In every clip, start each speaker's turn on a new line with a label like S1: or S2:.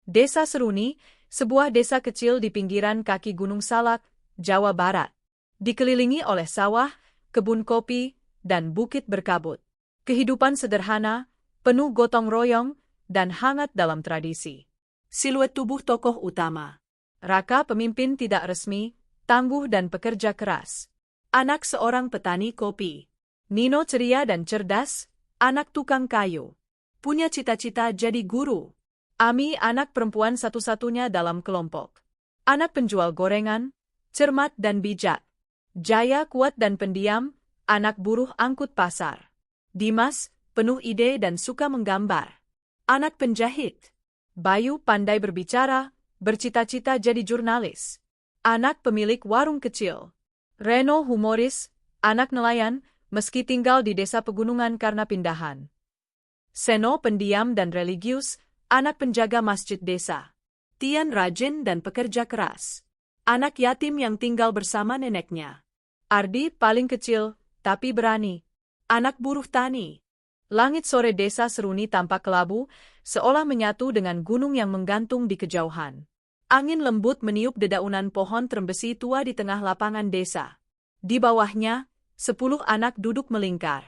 S1: Desa Seruni, sebuah desa kecil di pinggiran kaki Gunung Salak, Jawa Barat. Dikelilingi oleh sawah, kebun kopi, dan bukit berkabut. Kehidupan sederhana, penuh gotong royong, dan hangat dalam tradisi. Siluet tubuh tokoh utama. Raka pemimpin tidak resmi, tangguh dan pekerja keras. Anak seorang petani kopi. Nino ceria dan cerdas, anak tukang kayu. Punya cita-cita jadi guru. Ami anak perempuan satu-satunya dalam kelompok. Anak penjual gorengan, cermat dan bijak. Jaya kuat dan pendiam, anak buruh angkut pasar. Dimas, penuh ide dan suka menggambar. Anak penjahit. Bayu pandai berbicara, bercita-cita jadi jurnalis. Anak pemilik warung kecil. Reno humoris, anak nelayan, meski tinggal di desa pegunungan karena pindahan. Seno pendiam dan religius, anak penjaga masjid desa. Tian rajin dan pekerja keras. Anak yatim yang tinggal bersama neneknya. Ardi paling kecil, tapi berani. Anak buruh tani. Langit sore desa Seruni tampak kelabu, seolah menyatu dengan gunung yang menggantung di kejauhan. Angin lembut meniup dedaunan pohon trembesi tua di tengah lapangan desa. Di bawahnya, 10 anak duduk melingkar.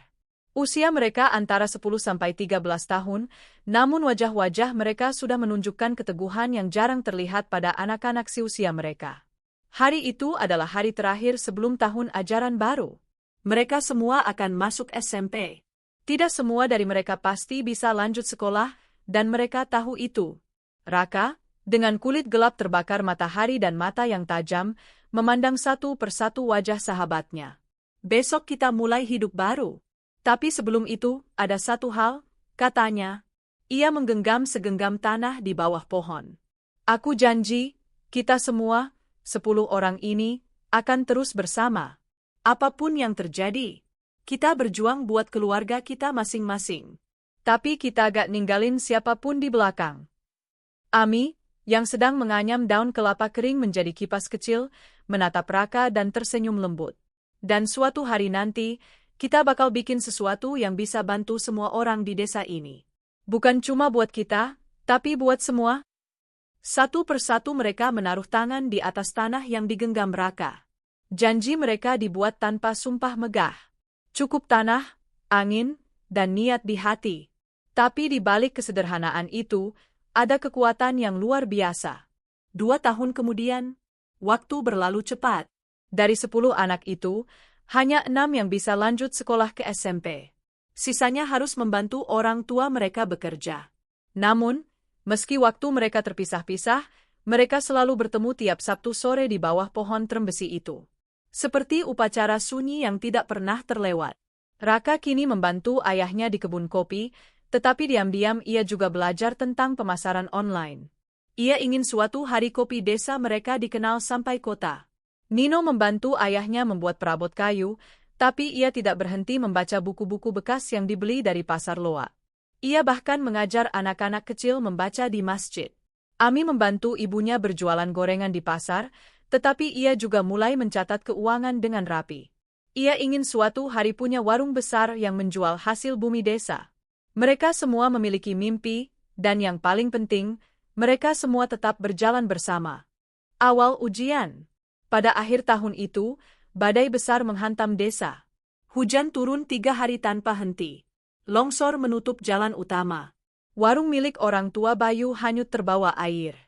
S1: Usia mereka antara 10–13 tahun, namun wajah-wajah mereka sudah menunjukkan keteguhan yang jarang terlihat pada anak-anak seusia mereka. Hari itu adalah hari terakhir sebelum tahun ajaran baru. Mereka semua akan masuk SMP. Tidak semua dari mereka pasti bisa lanjut sekolah, dan mereka tahu itu. Raka, dengan kulit gelap terbakar matahari dan mata yang tajam, memandang satu persatu wajah sahabatnya. Besok kita mulai hidup baru. Tapi sebelum itu, ada satu hal, katanya. Ia menggenggam segenggam tanah di bawah pohon. Aku janji, kita semua, 10 orang ini, akan terus bersama. Apapun yang terjadi, kita berjuang buat keluarga kita masing-masing. Tapi kita gak ninggalin siapapun di belakang. Ami, yang sedang menganyam daun kelapa kering menjadi kipas kecil, menatap Raka dan tersenyum lembut. Dan suatu hari nanti, kita bakal bikin sesuatu yang bisa bantu semua orang di desa ini. Bukan cuma buat kita, tapi buat semua. Satu persatu mereka menaruh tangan di atas tanah yang digenggam Raka. Janji mereka dibuat tanpa sumpah megah. Cukup tanah, angin, dan niat di hati. Tapi di balik kesederhanaan itu, ada kekuatan yang luar biasa. 2 tahun kemudian, waktu berlalu cepat. Dari 10 anak itu, hanya 6 yang bisa lanjut sekolah ke SMP. Sisanya harus membantu orang tua mereka bekerja. Namun, meski waktu mereka terpisah-pisah, mereka selalu bertemu tiap Sabtu sore di bawah pohon trembesi itu. Seperti upacara sunyi yang tidak pernah terlewat. Raka kini membantu ayahnya di kebun kopi, tetapi diam-diam ia juga belajar tentang pemasaran online. Ia ingin suatu hari kopi desa mereka dikenal sampai kota. Nino membantu ayahnya membuat perabot kayu, tapi ia tidak berhenti membaca buku-buku bekas yang dibeli dari pasar loak. Ia bahkan mengajar anak-anak kecil membaca di masjid. Ami membantu ibunya berjualan gorengan di pasar, tetapi ia juga mulai mencatat keuangan dengan rapi. Ia ingin suatu hari punya warung besar yang menjual hasil bumi desa. Mereka semua memiliki mimpi, dan yang paling penting, mereka semua tetap berjalan bersama. Awal ujian. Pada akhir tahun itu, badai besar menghantam desa. Hujan turun 3 hari tanpa henti. Longsor menutup jalan utama. Warung milik orang tua Bayu hanyut terbawa air.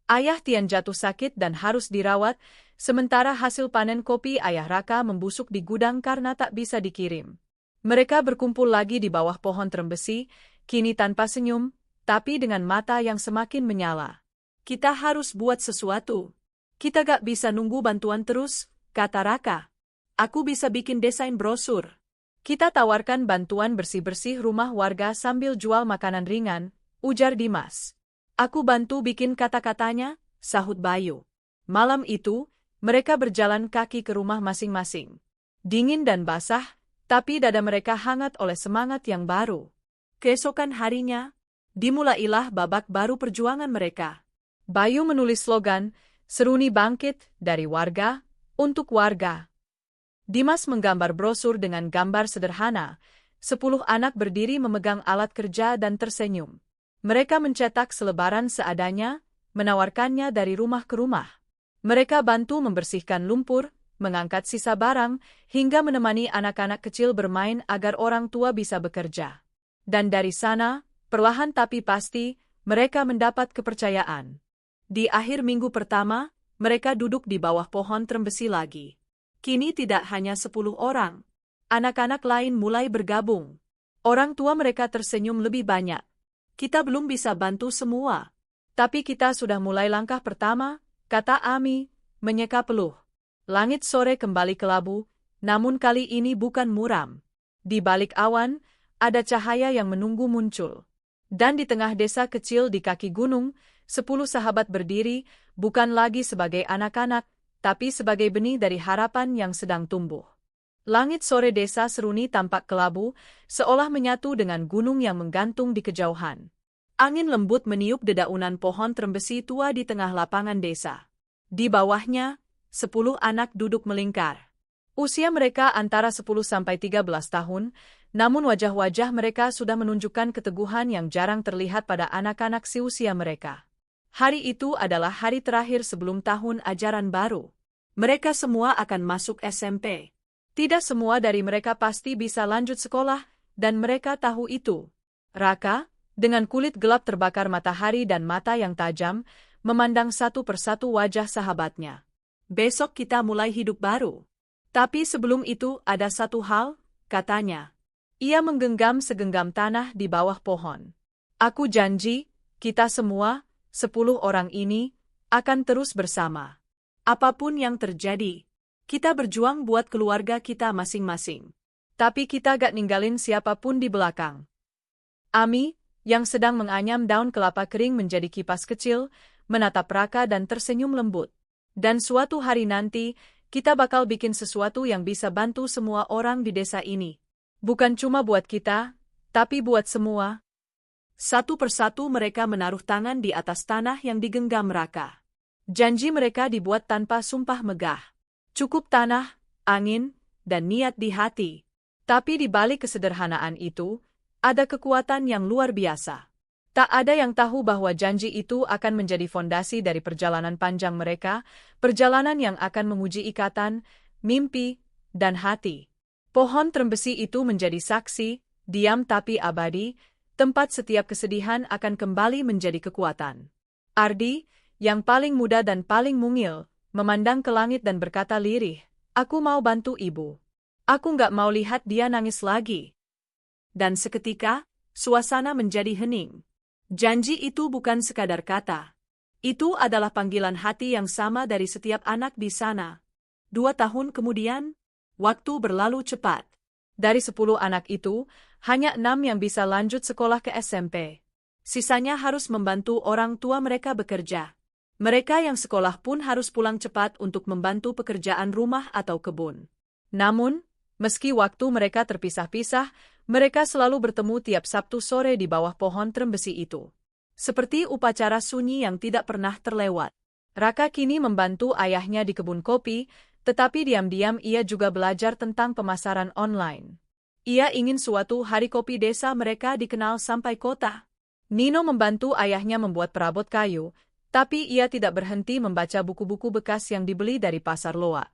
S1: Ayah Tian jatuh sakit dan harus dirawat, sementara hasil panen kopi ayah Raka membusuk di gudang karena tak bisa dikirim. Mereka berkumpul lagi di bawah pohon trembesi, kini tanpa senyum, tapi dengan mata yang semakin menyala. Kita harus buat sesuatu. Kita gak bisa nunggu bantuan terus, kata Raka. Aku bisa bikin desain brosur. Kita tawarkan bantuan bersih-bersih rumah warga sambil jual makanan ringan, ujar Dimas. Aku bantu bikin kata-katanya, sahut Bayu. Malam itu, mereka berjalan kaki ke rumah masing-masing. Dingin dan basah, tapi dada mereka hangat oleh semangat yang baru. Keesokan harinya, dimulailah babak baru perjuangan mereka. Bayu menulis slogan, Seruni bangkit, dari warga, untuk warga. Dimas menggambar brosur dengan gambar sederhana, 10 anak berdiri memegang alat kerja dan tersenyum. Mereka mencetak selebaran seadanya, menawarkannya dari rumah ke rumah. Mereka bantu membersihkan lumpur, mengangkat sisa barang, hingga menemani anak-anak kecil bermain agar orang tua bisa bekerja. Dan dari sana, perlahan tapi pasti, mereka mendapat kepercayaan. Di akhir minggu pertama, mereka duduk di bawah pohon trembesi lagi. Kini tidak hanya 10 orang. Anak-anak lain mulai bergabung. Orang tua mereka tersenyum lebih banyak. Kita belum bisa bantu semua. Tapi kita sudah mulai langkah pertama, kata Ami, menyeka peluh. Langit sore kembali kelabu, namun kali ini bukan muram. Di balik awan, ada cahaya yang menunggu muncul. Dan di tengah desa kecil di kaki gunung, 10 sahabat berdiri, bukan lagi sebagai anak-anak, tapi sebagai benih dari harapan yang sedang tumbuh. Langit sore desa Seruni tampak kelabu, seolah menyatu dengan gunung yang menggantung di kejauhan. Angin lembut meniup dedaunan pohon trembesi tua di tengah lapangan desa. Di bawahnya, 10 anak duduk melingkar. Usia mereka antara 10–13 tahun, namun wajah-wajah mereka sudah menunjukkan keteguhan yang jarang terlihat pada anak-anak seusia mereka. Hari itu adalah hari terakhir sebelum tahun ajaran baru. Mereka semua akan masuk SMP. Tidak semua dari mereka pasti bisa lanjut sekolah, dan mereka tahu itu. Raka, dengan kulit gelap terbakar matahari dan mata yang tajam, memandang satu persatu wajah sahabatnya. Besok kita mulai hidup baru. Tapi sebelum itu ada satu hal, katanya. Ia menggenggam segenggam tanah di bawah pohon. Aku janji, kita semua, 10 orang ini, akan terus bersama. Apapun yang terjadi, kita berjuang buat keluarga kita masing-masing. Tapi kita gak ninggalin siapapun di belakang. Ami, yang sedang menganyam daun kelapa kering menjadi kipas kecil, menatap Raka dan tersenyum lembut. Dan suatu hari nanti, kita bakal bikin sesuatu yang bisa bantu semua orang di desa ini. Bukan cuma buat kita, tapi buat semua. Satu persatu mereka menaruh tangan di atas tanah yang digenggam Raka. Janji mereka dibuat tanpa sumpah megah. Cukup tanah, angin, dan niat di hati. Tapi di balik kesederhanaan itu, ada kekuatan yang luar biasa. Tak ada yang tahu bahwa janji itu akan menjadi fondasi dari perjalanan panjang mereka, perjalanan yang akan menguji ikatan, mimpi, dan hati. Pohon trembesi itu menjadi saksi, diam tapi abadi, tempat setiap kesedihan akan kembali menjadi kekuatan. Ardi, yang paling muda dan paling mungil, memandang ke langit dan berkata lirih, "Aku mau bantu ibu. Aku nggak mau lihat dia nangis lagi." Dan seketika, suasana menjadi hening. Janji itu bukan sekadar kata. Itu adalah panggilan hati yang sama dari setiap anak di sana. 2 tahun kemudian, waktu berlalu cepat. Dari 10 anak itu, hanya 6 yang bisa lanjut sekolah ke SMP. Sisanya harus membantu orang tua mereka bekerja. Mereka yang sekolah pun harus pulang cepat untuk membantu pekerjaan rumah atau kebun. Namun, meski waktu mereka terpisah-pisah, mereka selalu bertemu tiap Sabtu sore di bawah pohon trembesi itu. Seperti upacara sunyi yang tidak pernah terlewat. Raka kini membantu ayahnya di kebun kopi, tetapi diam-diam ia juga belajar tentang pemasaran online. Ia ingin suatu hari kopi desa mereka dikenal sampai kota. Nino membantu ayahnya membuat perabot kayu, tapi ia tidak berhenti membaca buku-buku bekas yang dibeli dari pasar loak.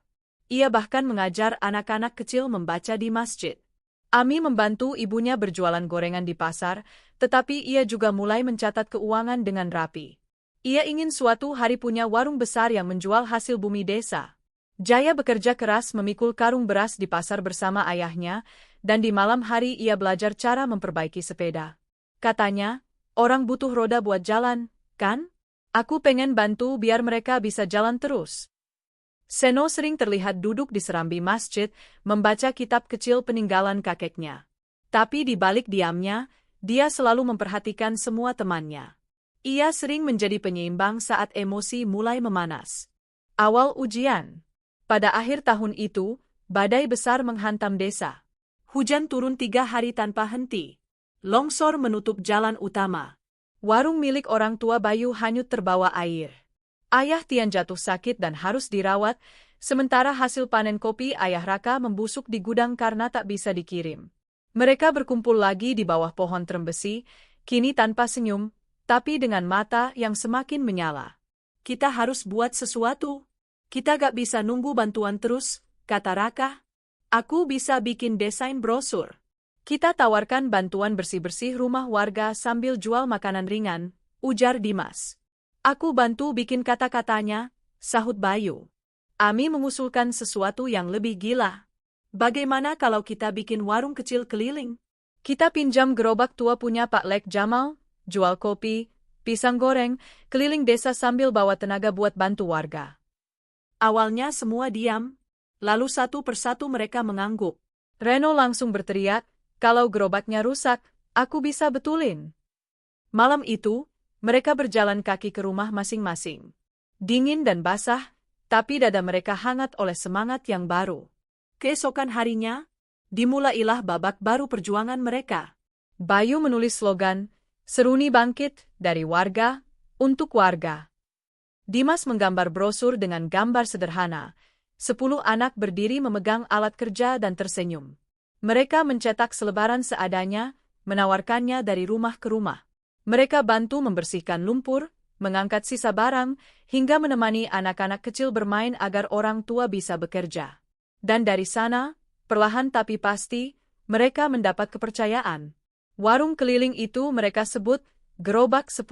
S1: Ia bahkan mengajar anak-anak kecil membaca di masjid. Ami membantu ibunya berjualan gorengan di pasar, tetapi ia juga mulai mencatat keuangan dengan rapi. Ia ingin suatu hari punya warung besar yang menjual hasil bumi desa. Jaya bekerja keras memikul karung beras di pasar bersama ayahnya, dan di malam hari ia belajar cara memperbaiki sepeda. Katanya, orang butuh roda buat jalan, kan? Aku pengen bantu biar mereka bisa jalan terus. Seno sering terlihat duduk di serambi masjid, membaca kitab kecil peninggalan kakeknya. Tapi di balik diamnya, dia selalu memperhatikan semua temannya. Ia sering menjadi penyeimbang saat emosi mulai memanas. Awal ujian. Pada akhir tahun itu, badai besar menghantam desa. Hujan turun 3 hari tanpa henti. Longsor menutup jalan utama. Warung milik orang tua Bayu hanyut terbawa air. Ayah Tian jatuh sakit dan harus dirawat, sementara hasil panen kopi ayah Raka membusuk di gudang karena tak bisa dikirim. Mereka berkumpul lagi di bawah pohon trembesi, kini tanpa senyum, tapi dengan mata yang semakin menyala. Kita harus buat sesuatu. Kita gak bisa nunggu bantuan terus, kata Raka. Aku bisa bikin desain brosur. Kita tawarkan bantuan bersih-bersih rumah warga sambil jual makanan ringan, ujar Dimas. Aku bantu bikin kata-katanya, sahut Bayu. Ami mengusulkan sesuatu yang lebih gila. Bagaimana kalau kita bikin warung kecil keliling? Kita pinjam gerobak tua punya Pak Lek Jamal, jual kopi, pisang goreng, keliling desa sambil bawa tenaga buat bantu warga. Awalnya semua diam, lalu satu persatu mereka mengangguk. Reno langsung berteriak, kalau gerobaknya rusak, aku bisa betulin. Malam itu, mereka berjalan kaki ke rumah masing-masing. Dingin dan basah, tapi dada mereka hangat oleh semangat yang baru. Keesokan harinya, dimulailah babak baru perjuangan mereka. Bayu menulis slogan, Seruni bangkit, dari warga, untuk warga. Dimas menggambar brosur dengan gambar sederhana. 10 anak berdiri memegang alat kerja dan tersenyum. Mereka mencetak selebaran seadanya, menawarkannya dari rumah ke rumah. Mereka bantu membersihkan lumpur, mengangkat sisa barang, hingga menemani anak-anak kecil bermain agar orang tua bisa bekerja. Dan dari sana, perlahan tapi pasti, mereka mendapat kepercayaan. Warung keliling itu mereka sebut Gerobak 10.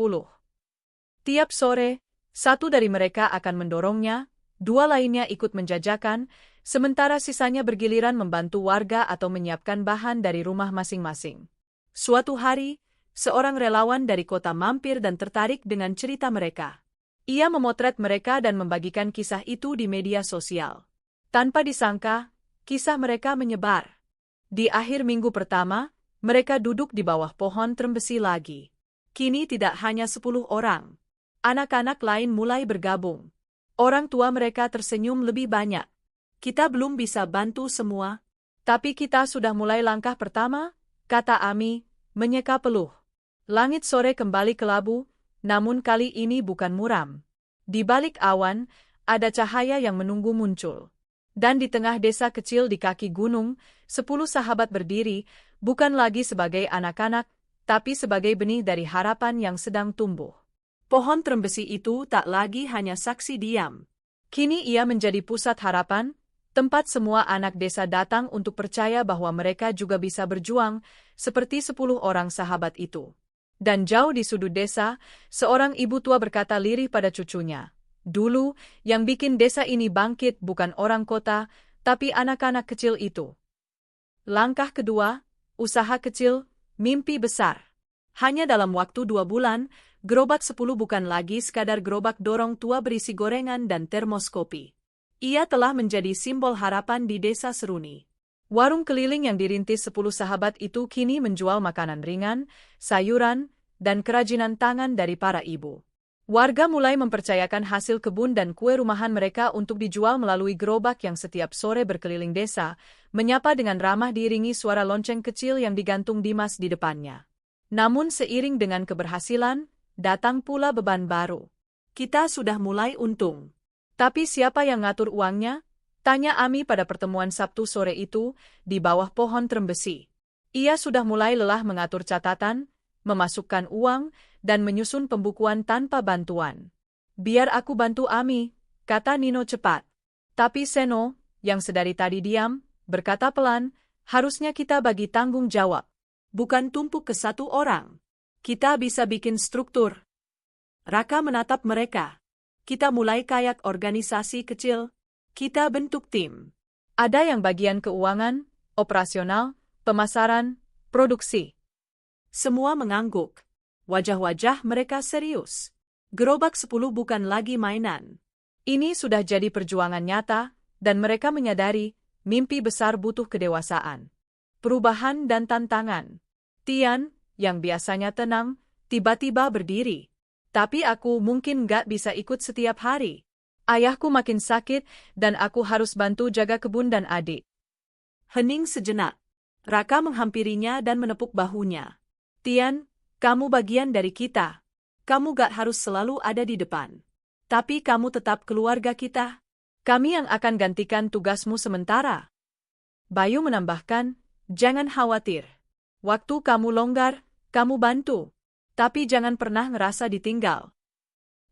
S1: Tiap sore, satu dari mereka akan mendorongnya, 2 lainnya ikut menjajakan, sementara sisanya bergiliran membantu warga atau menyiapkan bahan dari rumah masing-masing. Suatu hari, seorang relawan dari kota mampir dan tertarik dengan cerita mereka. Ia memotret mereka dan membagikan kisah itu di media sosial. Tanpa disangka, kisah mereka menyebar. Di akhir minggu pertama, mereka duduk di bawah pohon trembesi lagi. Kini tidak hanya 10 orang. Anak-anak lain mulai bergabung. Orang tua mereka tersenyum lebih banyak. Kita belum bisa bantu semua, tapi kita sudah mulai langkah pertama, kata Ami, menyeka peluh. Langit sore kembali kelabu, namun kali ini bukan muram. Di balik awan, ada cahaya yang menunggu muncul. Dan di tengah desa kecil di kaki gunung, 10 sahabat berdiri, bukan lagi sebagai anak-anak, tapi sebagai benih dari harapan yang sedang tumbuh. Pohon trembesi itu tak lagi hanya saksi diam. Kini ia menjadi pusat harapan, tempat semua anak desa datang untuk percaya bahwa mereka juga bisa berjuang, seperti 10 orang sahabat itu. Dan jauh di sudut desa, seorang ibu tua berkata lirih pada cucunya. Dulu, yang bikin desa ini bangkit bukan orang kota, tapi anak-anak kecil itu. Langkah kedua, usaha kecil, mimpi besar. Hanya dalam waktu 2 bulan, Gerobak 10 bukan lagi sekadar gerobak dorong tua berisi gorengan dan termos kopi. Ia telah menjadi simbol harapan di desa Seruni. Warung keliling yang dirintis 10 sahabat itu kini menjual makanan ringan, sayuran, dan kerajinan tangan dari para ibu. Warga mulai mempercayakan hasil kebun dan kue rumahan mereka untuk dijual melalui gerobak yang setiap sore berkeliling desa, menyapa dengan ramah diiringi suara lonceng kecil yang digantung Dimas di depannya. Namun seiring dengan keberhasilan, datang pula beban baru. Kita sudah mulai untung. Tapi siapa yang ngatur uangnya? Tanya Ami pada pertemuan Sabtu sore itu, di bawah pohon trembesi. Ia sudah mulai lelah mengatur catatan, memasukkan uang, dan menyusun pembukuan tanpa bantuan. Biar aku bantu Ami, kata Nino cepat. Tapi Seno, yang sedari tadi diam, berkata pelan, harusnya kita bagi tanggung jawab. Bukan tumpuk ke satu orang. Kita bisa bikin struktur. Raka menatap mereka. Kita mulai kayak organisasi kecil. Kita bentuk tim. Ada yang bagian keuangan, operasional, pemasaran, produksi. Semua mengangguk. Wajah-wajah mereka serius. Gerobak 10 bukan lagi mainan. Ini sudah jadi perjuangan nyata, dan mereka menyadari, mimpi besar butuh kedewasaan. Perubahan dan tantangan. Tian, yang biasanya tenang, tiba-tiba berdiri. Tapi aku mungkin gak bisa ikut setiap hari. Ayahku makin sakit, dan aku harus bantu jaga kebun dan adik. Hening sejenak. Raka menghampirinya dan menepuk bahunya. Tian, kamu bagian dari kita. Kamu gak harus selalu ada di depan. Tapi kamu tetap keluarga kita. Kami yang akan gantikan tugasmu sementara. Bayu menambahkan, jangan khawatir. Waktu kamu longgar, kamu bantu. Tapi jangan pernah ngerasa ditinggal.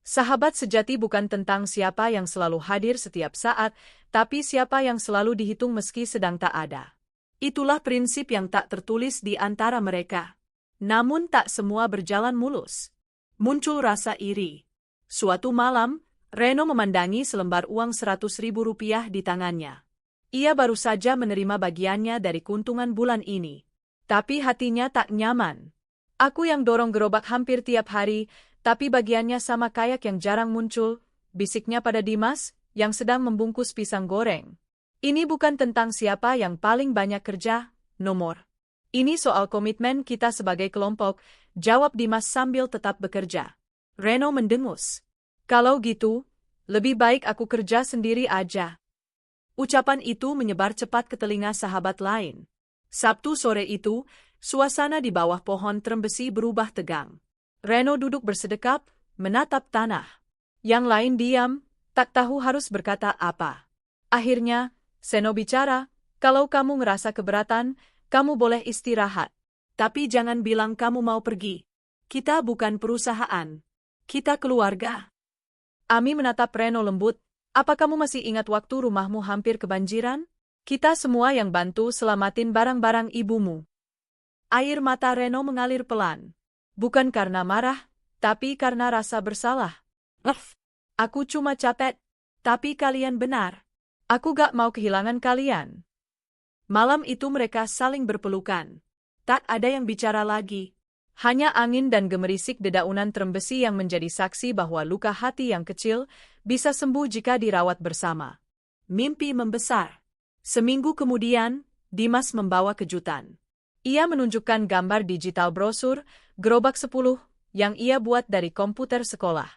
S1: Sahabat sejati bukan tentang siapa yang selalu hadir setiap saat, tapi siapa yang selalu dihitung meski sedang tak ada. Itulah prinsip yang tak tertulis di antara mereka. Namun tak semua berjalan mulus. Muncul rasa iri. Suatu malam, Reno memandangi selembar uang Rp100.000 di tangannya. Ia baru saja menerima bagiannya dari keuntungan bulan ini. Tapi hatinya tak nyaman. Aku yang dorong gerobak hampir tiap hari, tapi bagiannya sama kayak yang jarang muncul, bisiknya pada Dimas, yang sedang membungkus pisang goreng. Ini bukan tentang siapa yang paling banyak kerja, nomor. Ini soal komitmen kita sebagai kelompok, jawab Dimas sambil tetap bekerja. Reno mendengus. Kalau gitu, lebih baik aku kerja sendiri aja. Ucapan itu menyebar cepat ke telinga sahabat lain. Sabtu sore itu, suasana di bawah pohon trembesi berubah tegang. Reno duduk bersedekap, menatap tanah. Yang lain diam, tak tahu harus berkata apa. Akhirnya, Seno bicara, kalau kamu ngerasa keberatan, kamu boleh istirahat. Tapi jangan bilang kamu mau pergi. Kita bukan perusahaan. Kita keluarga. Ami menatap Reno lembut, apa kamu masih ingat waktu rumahmu hampir kebanjiran? Kita semua yang bantu selamatin barang-barang ibumu. Air mata Reno mengalir pelan. Bukan karena marah, tapi karena rasa bersalah. Aku cuma capek, tapi kalian benar. Aku gak mau kehilangan kalian. Malam itu mereka saling berpelukan. Tak ada yang bicara lagi. Hanya angin dan gemerisik dedaunan trembesi yang menjadi saksi bahwa luka hati yang kecil bisa sembuh jika dirawat bersama. Mimpi membesar. Seminggu kemudian, Dimas membawa kejutan. Ia menunjukkan gambar digital brosur, gerobak 10, yang ia buat dari komputer sekolah.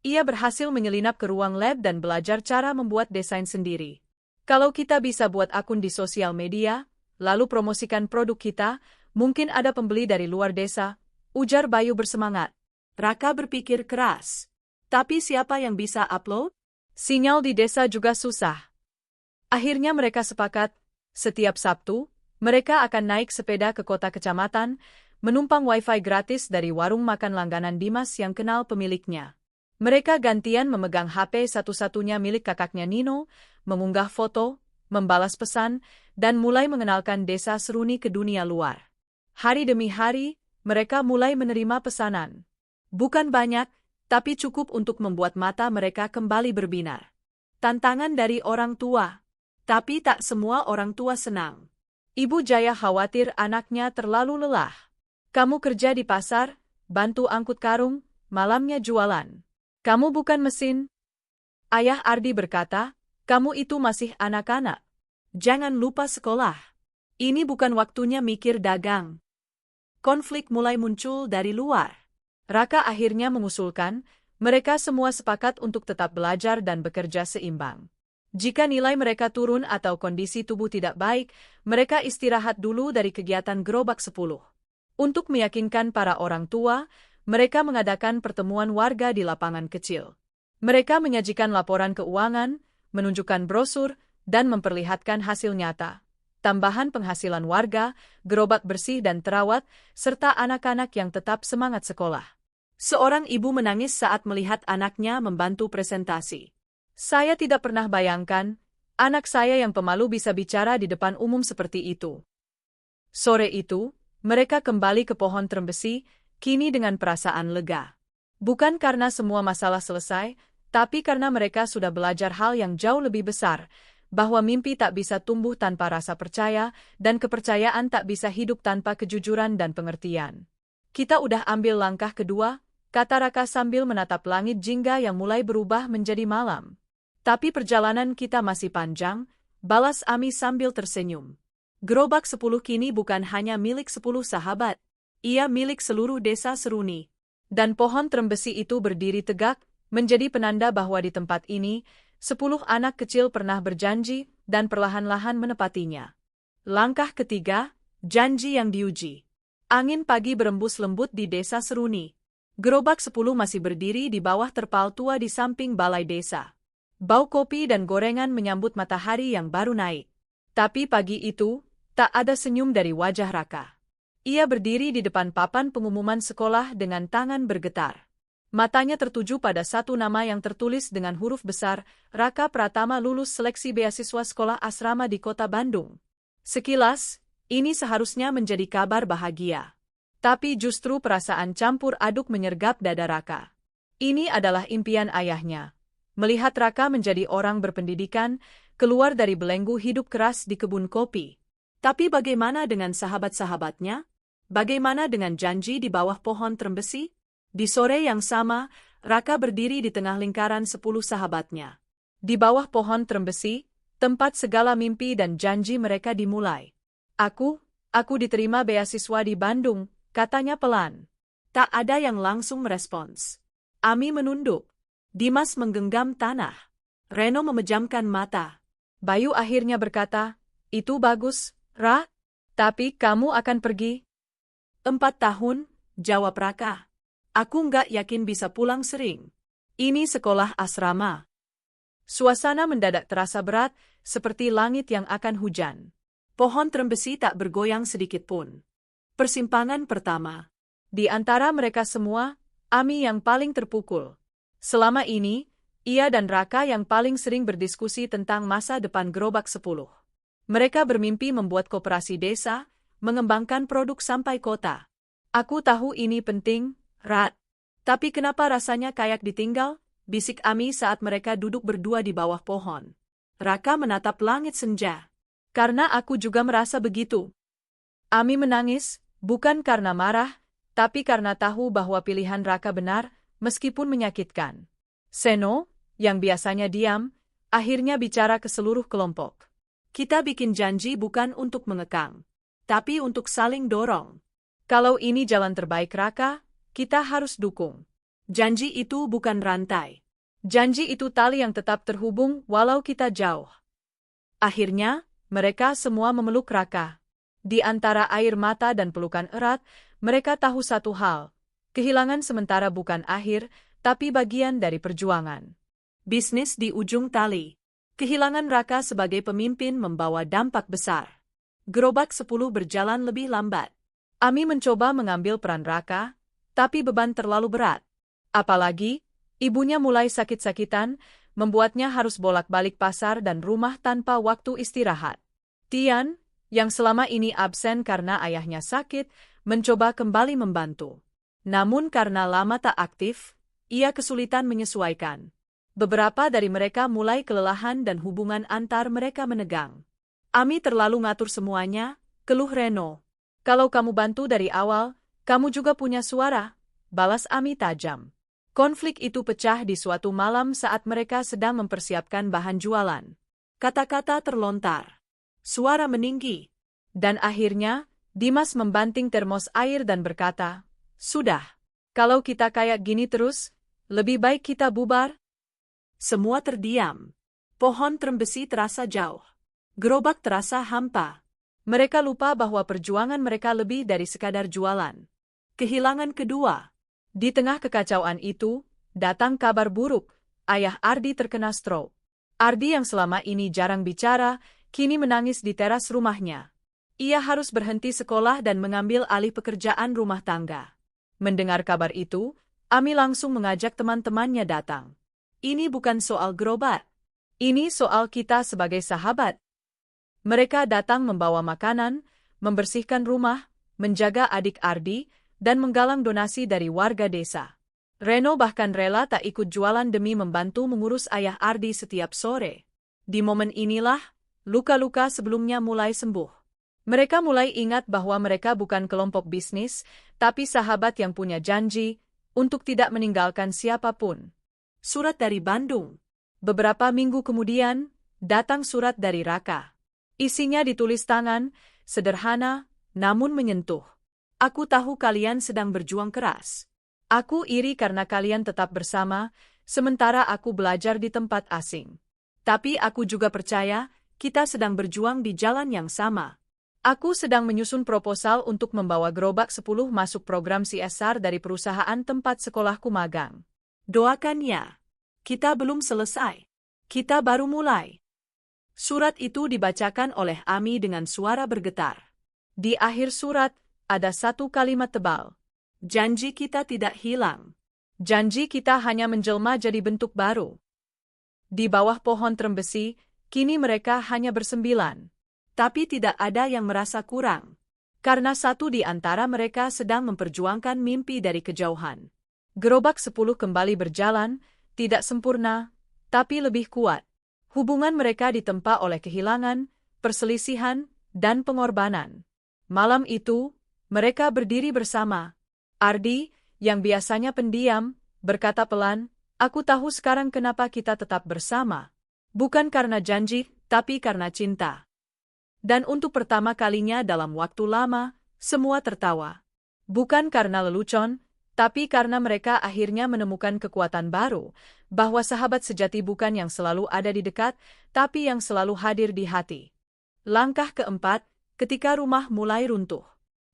S1: Ia berhasil menyelinap ke ruang lab dan belajar cara membuat desain sendiri. Kalau kita bisa buat akun di sosial media, lalu promosikan produk kita, mungkin ada pembeli dari luar desa, ujar Bayu bersemangat. Raka berpikir keras. Tapi siapa yang bisa upload? Sinyal di desa juga susah. Akhirnya mereka sepakat, setiap Sabtu, mereka akan naik sepeda ke kota kecamatan, menumpang wifi gratis dari warung makan langganan Dimas yang kenal pemiliknya. Mereka gantian memegang HP satu-satunya milik kakaknya Nino, mengunggah foto, membalas pesan, dan mulai mengenalkan desa Seruni ke dunia luar. Hari demi hari, mereka mulai menerima pesanan. Bukan banyak, tapi cukup untuk membuat mata mereka kembali berbinar. Tantangan dari orang tua. Tapi tak semua orang tua senang. Ibu Jaya khawatir anaknya terlalu lelah. Kamu kerja di pasar, bantu angkut karung, malamnya jualan. Kamu bukan mesin. Ayah Ardi berkata, kamu itu masih anak-anak. Jangan lupa sekolah. Ini bukan waktunya mikir dagang. Konflik mulai muncul dari luar. Raka akhirnya mengusulkan, mereka semua sepakat untuk tetap belajar dan bekerja seimbang. Jika nilai mereka turun atau kondisi tubuh tidak baik, mereka istirahat dulu dari kegiatan gerobak 10. Untuk meyakinkan para orang tua, mereka mengadakan pertemuan warga di lapangan kecil. Mereka menyajikan laporan keuangan, menunjukkan brosur, dan memperlihatkan hasil nyata. Tambahan penghasilan warga, gerobak bersih dan terawat, serta anak-anak yang tetap semangat sekolah. Seorang ibu menangis saat melihat anaknya membantu presentasi. Saya tidak pernah bayangkan, anak saya yang pemalu bisa bicara di depan umum seperti itu. Sore itu, mereka kembali ke pohon trembesi, kini dengan perasaan lega. Bukan karena semua masalah selesai, tapi karena mereka sudah belajar hal yang jauh lebih besar, bahwa mimpi tak bisa tumbuh tanpa rasa percaya, dan kepercayaan tak bisa hidup tanpa kejujuran dan pengertian. Kita udah ambil langkah kedua, kata Raka sambil menatap langit jingga yang mulai berubah menjadi malam. Tapi perjalanan kita masih panjang, balas Ami sambil tersenyum. Gerobak 10 kini bukan hanya milik 10 sahabat, ia milik seluruh desa Seruni. Dan pohon trembesi itu berdiri tegak, menjadi penanda bahwa di tempat ini, 10 anak kecil pernah berjanji dan perlahan-lahan menepatinya. Langkah ketiga, janji yang diuji. Angin pagi berembus lembut di desa Seruni. Gerobak 10 masih berdiri di bawah terpal tua di samping balai desa. Bau kopi dan gorengan menyambut matahari yang baru naik. Tapi pagi itu, tak ada senyum dari wajah Raka. Ia berdiri di depan papan pengumuman sekolah dengan tangan bergetar. Matanya tertuju pada satu nama yang tertulis dengan huruf besar, Raka Pratama lulus seleksi beasiswa sekolah asrama di kota Bandung. Sekilas, ini seharusnya menjadi kabar bahagia. Tapi justru perasaan campur aduk menyergap dada Raka. Ini adalah impian ayahnya. Melihat Raka menjadi orang berpendidikan, keluar dari belenggu hidup keras di kebun kopi. Tapi bagaimana dengan sahabat-sahabatnya? Bagaimana dengan janji di bawah pohon trembesi? Di sore yang sama, Raka berdiri di tengah lingkaran 10 sahabatnya. Di bawah pohon trembesi, tempat segala mimpi dan janji mereka dimulai. Aku diterima beasiswa di Bandung, katanya pelan. Tak ada yang langsung merespons. Ami menunduk. Dimas menggenggam tanah. Reno memejamkan mata. Bayu akhirnya berkata, "Itu bagus, Ra. Tapi kamu akan pergi?" 4 tahun, jawab Raka. Aku nggak yakin bisa pulang sering. Ini sekolah asrama. Suasana mendadak terasa berat, seperti langit yang akan hujan. Pohon trembesi tak bergoyang sedikit pun. Persimpangan pertama. Di antara mereka semua, Ami yang paling terpukul. Selama ini, ia dan Raka yang paling sering berdiskusi tentang masa depan Gerobak 10. Mereka bermimpi membuat koperasi desa, mengembangkan produk sampai kota. Aku tahu ini penting, Rat. Tapi kenapa rasanya kayak ditinggal? Bisik Ami saat mereka duduk berdua di bawah pohon. Raka menatap langit senja. Karena aku juga merasa begitu. Ami menangis, bukan karena marah, tapi karena tahu bahwa pilihan Raka benar, meskipun menyakitkan. Seno, yang biasanya diam, akhirnya bicara ke seluruh kelompok. Kita bikin janji bukan untuk mengekang, tapi untuk saling dorong. Kalau ini jalan terbaik Raka, kita harus dukung. Janji itu bukan rantai. Janji itu tali yang tetap terhubung walau kita jauh. Akhirnya, mereka semua memeluk Raka. Di antara air mata dan pelukan erat, mereka tahu satu hal. Kehilangan sementara bukan akhir, tapi bagian dari perjuangan. Bisnis di ujung tali. Kehilangan Raka sebagai pemimpin membawa dampak besar. Gerobak 10 berjalan lebih lambat. Ami mencoba mengambil peran Raka, tapi beban terlalu berat. Apalagi, ibunya mulai sakit-sakitan, membuatnya harus bolak-balik pasar dan rumah tanpa waktu istirahat. Tian, yang selama ini absen karena ayahnya sakit, mencoba kembali membantu. Namun karena lama tak aktif, ia kesulitan menyesuaikan. Beberapa dari mereka mulai kelelahan dan hubungan antar mereka menegang. Ami terlalu ngatur semuanya, keluh Reno. Kalau kamu bantu dari awal, kamu juga punya suara, balas Ami tajam. Konflik itu pecah di suatu malam saat mereka sedang mempersiapkan bahan jualan. Kata-kata terlontar. Suara meninggi. Dan akhirnya, Dimas membanting termos air dan berkata, "Sudah. Kalau kita kayak gini terus, lebih baik kita bubar." Semua terdiam. Pohon trembesi terasa jauh. Gerobak terasa hampa. Mereka lupa bahwa perjuangan mereka lebih dari sekadar jualan. Kehilangan kedua. Di tengah kekacauan itu, datang kabar buruk. Ayah Ardi terkena stroke. Ardi yang selama ini jarang bicara, kini menangis di teras rumahnya. Ia harus berhenti sekolah dan mengambil alih pekerjaan rumah tangga. Mendengar kabar itu, Ami langsung mengajak teman-temannya datang. Ini bukan soal gerobak. Ini soal kita sebagai sahabat. Mereka datang membawa makanan, membersihkan rumah, menjaga adik Ardi, dan menggalang donasi dari warga desa. Reno bahkan rela tak ikut jualan demi membantu mengurus ayah Ardi setiap sore. Di momen inilah, luka-luka sebelumnya mulai sembuh. Mereka mulai ingat bahwa mereka bukan kelompok bisnis, tapi sahabat yang punya janji untuk tidak meninggalkan siapapun. Surat dari Bandung. Beberapa minggu kemudian, datang surat dari Raka. Isinya ditulis tangan, sederhana, namun menyentuh. Aku tahu kalian sedang berjuang keras. Aku iri karena kalian tetap bersama, sementara aku belajar di tempat asing. Tapi aku juga percaya, kita sedang berjuang di jalan yang sama. Aku sedang menyusun proposal untuk membawa Gerobak 10 masuk program CSR dari perusahaan tempat sekolahku magang. Doakan ya. Kita belum selesai. Kita baru mulai. Surat itu dibacakan oleh Ami dengan suara bergetar. Di akhir surat, ada satu kalimat tebal.
S2: Janji kita tidak hilang.
S1: Janji kita hanya menjelma jadi bentuk baru. Di bawah pohon trembesi, kini mereka hanya bersembilan.
S2: Tapi tidak ada yang merasa kurang.
S1: Karena satu di antara mereka sedang memperjuangkan mimpi dari kejauhan. Gerobak 10 kembali berjalan, tidak sempurna, tapi lebih kuat. Hubungan mereka ditempa oleh kehilangan, perselisihan, dan pengorbanan. Malam itu, mereka berdiri bersama. Ardi, yang biasanya pendiam, berkata pelan, "Aku tahu sekarang kenapa kita tetap bersama. Bukan karena janji, tapi karena cinta." Dan untuk pertama kalinya dalam waktu lama, semua tertawa. Bukan karena lelucon, tapi karena mereka akhirnya menemukan kekuatan baru, bahwa sahabat sejati bukan yang selalu ada di dekat, tapi yang selalu hadir di hati. Langkah keempat, ketika rumah mulai runtuh.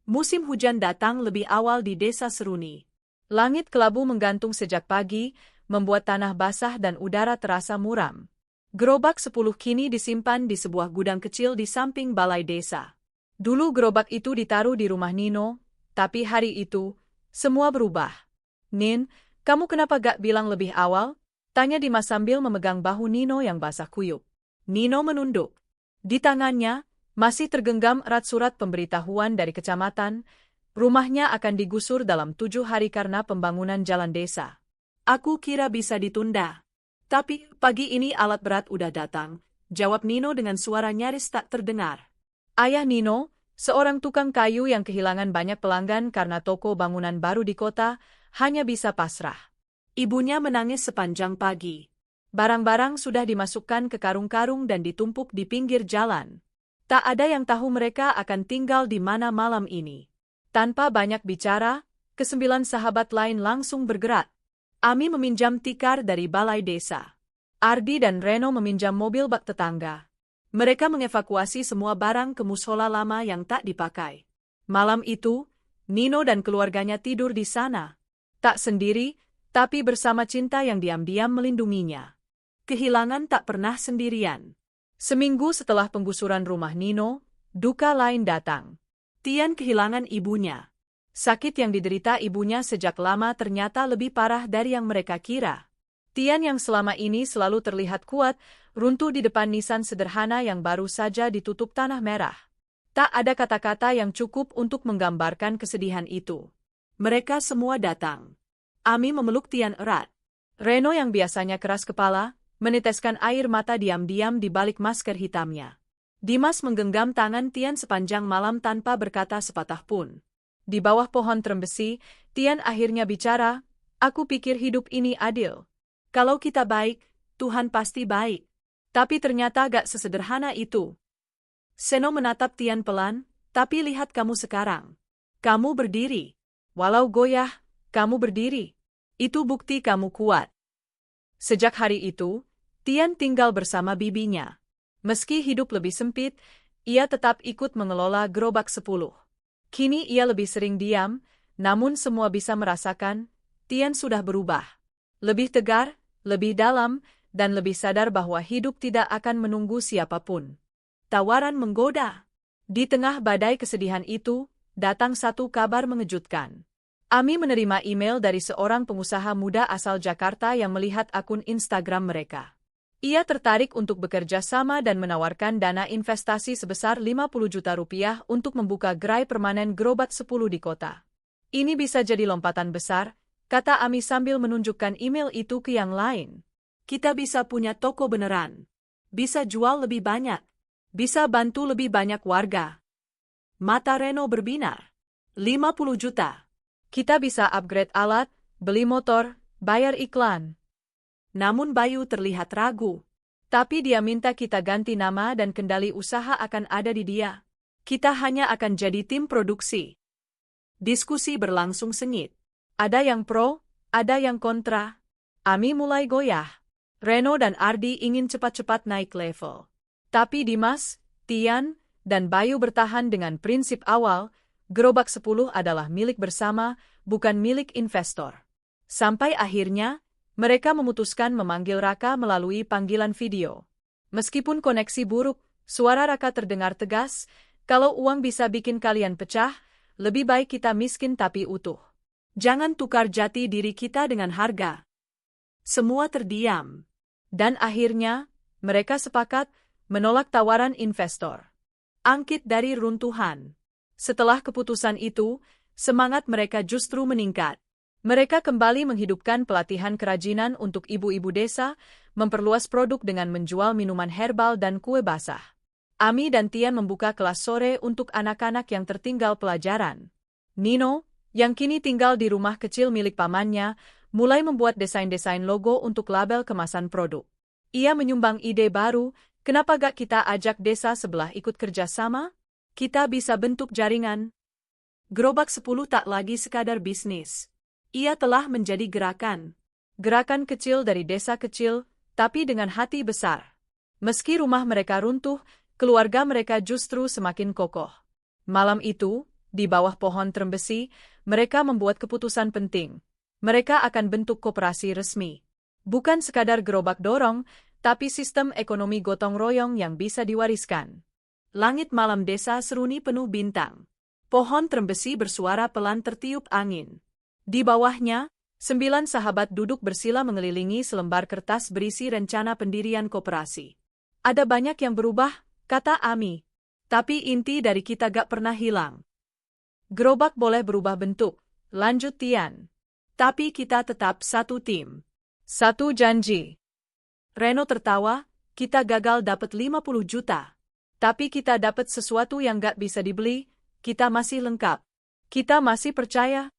S1: Musim hujan datang lebih awal di desa Seruni. Langit kelabu menggantung sejak pagi, membuat tanah basah dan udara terasa muram. Gerobak 10 kini disimpan di sebuah gudang kecil di samping balai desa. Dulu gerobak itu ditaruh di rumah Nino, tapi hari itu, semua berubah. "Nin, kamu kenapa gak bilang lebih awal?" tanya Dimas sambil memegang bahu Nino yang basah kuyup. Nino menunduk. Di tangannya, masih tergenggam erat surat pemberitahuan dari kecamatan, rumahnya akan digusur dalam 7 hari karena pembangunan jalan desa.
S2: Aku kira bisa ditunda. Tapi pagi ini alat berat udah datang, jawab Nino dengan suara nyaris tak terdengar.
S1: Ayah Nino, seorang tukang kayu yang kehilangan banyak pelanggan karena toko bangunan baru di kota, hanya bisa pasrah.
S2: Ibunya menangis sepanjang pagi.
S1: Barang-barang sudah dimasukkan ke karung-karung dan ditumpuk di pinggir jalan. Tak ada yang tahu mereka akan tinggal di mana malam ini. Tanpa banyak bicara, ke-9 sahabat lain langsung bergerak. Ami meminjam tikar dari balai desa. Ardi dan Reno meminjam mobil bak tetangga. Mereka mengevakuasi semua barang ke musola lama yang tak dipakai. Malam itu, Nino dan keluarganya tidur di sana. Tak sendiri, tapi bersama cinta yang diam-diam melindunginya. Kehilangan tak pernah sendirian. Seminggu setelah penggusuran rumah Nino, duka lain datang. Tian kehilangan ibunya. Sakit yang diderita ibunya sejak lama ternyata lebih parah dari yang mereka kira. Tian yang selama ini selalu terlihat kuat, runtuh di depan nisan sederhana yang baru saja ditutup tanah merah. Tak ada kata-kata yang cukup untuk menggambarkan kesedihan itu. Mereka semua datang. Ami memeluk Tian erat. Reno yang biasanya keras kepala, meneteskan air mata diam-diam di balik masker hitamnya. Dimas menggenggam tangan Tian sepanjang malam tanpa berkata sepatah pun. Di bawah pohon trembesi, Tian akhirnya bicara, "Aku pikir hidup ini adil. Kalau kita baik, Tuhan pasti baik." Tapi ternyata gak sesederhana itu. Seno menatap Tian pelan, "Tapi lihat kamu sekarang. Kamu berdiri. Walau goyah, kamu berdiri. Itu bukti kamu kuat." Sejak hari itu, Tian tinggal bersama bibinya. Meski hidup lebih sempit, ia tetap ikut mengelola gerobak 10. Kini ia lebih sering diam, namun semua bisa merasakan, Tian sudah berubah. Lebih tegar, lebih dalam, dan lebih sadar bahwa hidup tidak akan menunggu siapapun. Tawaran menggoda. Di tengah badai kesedihan itu, datang satu kabar mengejutkan. Ami menerima email dari seorang pengusaha muda asal Jakarta yang melihat akun Instagram mereka. Ia tertarik untuk bekerja sama dan menawarkan dana investasi sebesar 50 juta rupiah untuk membuka gerai permanen gerobak 10 di kota. "Ini bisa jadi lompatan besar," kata Ami sambil menunjukkan email itu ke yang lain. "Kita bisa punya toko beneran. Bisa jual lebih banyak. Bisa bantu lebih banyak warga." Mata Reno berbinar. 50 juta. Kita bisa upgrade alat, beli motor, bayar iklan. Namun Bayu terlihat ragu. Tapi dia minta kita ganti nama dan kendali usaha akan ada di dia. Kita hanya akan jadi tim produksi. Diskusi berlangsung sengit. Ada yang pro, ada yang kontra. Ami mulai goyah. Reno dan Ardi ingin cepat-cepat naik level. Tapi Dimas, Tian, dan Bayu bertahan dengan prinsip awal, gerobak 10 adalah milik bersama, bukan milik investor. Sampai akhirnya, mereka memutuskan memanggil Raka melalui panggilan video. Meskipun koneksi buruk, suara Raka terdengar tegas, "Kalau uang bisa bikin kalian pecah, lebih baik kita miskin tapi utuh.
S2: Jangan tukar jati diri kita dengan harga. Semua terdiam.
S1: Dan akhirnya, mereka sepakat menolak tawaran investor.
S2: Angkit dari runtuhan.
S1: Setelah keputusan itu, semangat mereka justru meningkat. Mereka kembali menghidupkan pelatihan kerajinan untuk ibu-ibu desa, memperluas produk dengan menjual minuman herbal dan kue basah. Ami dan Tian membuka kelas sore untuk anak-anak yang tertinggal pelajaran. Nino, yang kini tinggal di rumah kecil milik pamannya, mulai membuat desain-desain logo untuk label kemasan produk. Ia menyumbang ide baru, kenapa gak kita ajak desa sebelah ikut kerja sama? Kita bisa bentuk jaringan.
S2: Gerobak 10 tak lagi sekadar bisnis. Ia telah menjadi gerakan.
S1: Gerakan kecil dari desa kecil, tapi dengan hati besar. Meski rumah mereka runtuh, keluarga mereka justru semakin kokoh. Malam itu, di bawah pohon trembesi, mereka membuat keputusan penting. Mereka akan bentuk koperasi resmi. Bukan sekadar gerobak dorong, tapi sistem ekonomi gotong royong yang bisa diwariskan.
S2: Langit malam desa seruni penuh bintang. Pohon trembesi bersuara pelan tertiup angin. Di bawahnya, 9 sahabat duduk bersila mengelilingi selembar kertas berisi rencana pendirian koperasi.
S1: Ada banyak yang berubah, kata Ami. Tapi inti dari kita gak pernah hilang. Gerobak boleh berubah bentuk, lanjut Tian.
S2: Tapi kita tetap satu tim.
S1: Satu janji.
S2: Reno tertawa, kita gagal dapat 50 juta.
S1: Tapi kita dapat sesuatu yang gak bisa dibeli, kita masih lengkap. Kita masih percaya.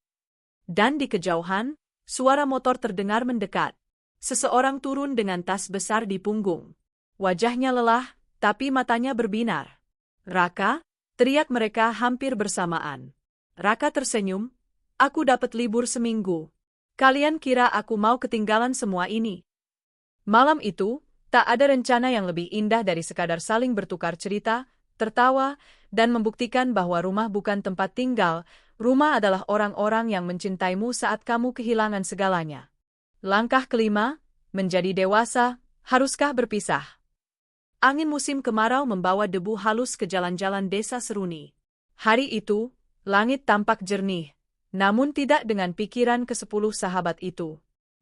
S2: Dan di kejauhan, suara motor terdengar mendekat. Seseorang turun dengan tas besar di punggung.
S1: Wajahnya lelah, tapi matanya berbinar.
S2: Raka, teriak mereka hampir bersamaan. Raka tersenyum, aku dapat libur seminggu. Kalian kira aku mau ketinggalan semua ini?
S1: Malam itu, tak ada rencana yang lebih indah dari sekadar saling bertukar cerita, tertawa, dan membuktikan bahwa rumah bukan tempat tinggal, rumah adalah orang-orang yang mencintaimu saat kamu kehilangan segalanya. Langkah kelima, menjadi dewasa, haruskah berpisah?
S2: Angin musim kemarau membawa debu halus ke jalan-jalan desa seruni.
S1: Hari itu, langit tampak jernih, namun tidak dengan pikiran ke-10 sahabat itu.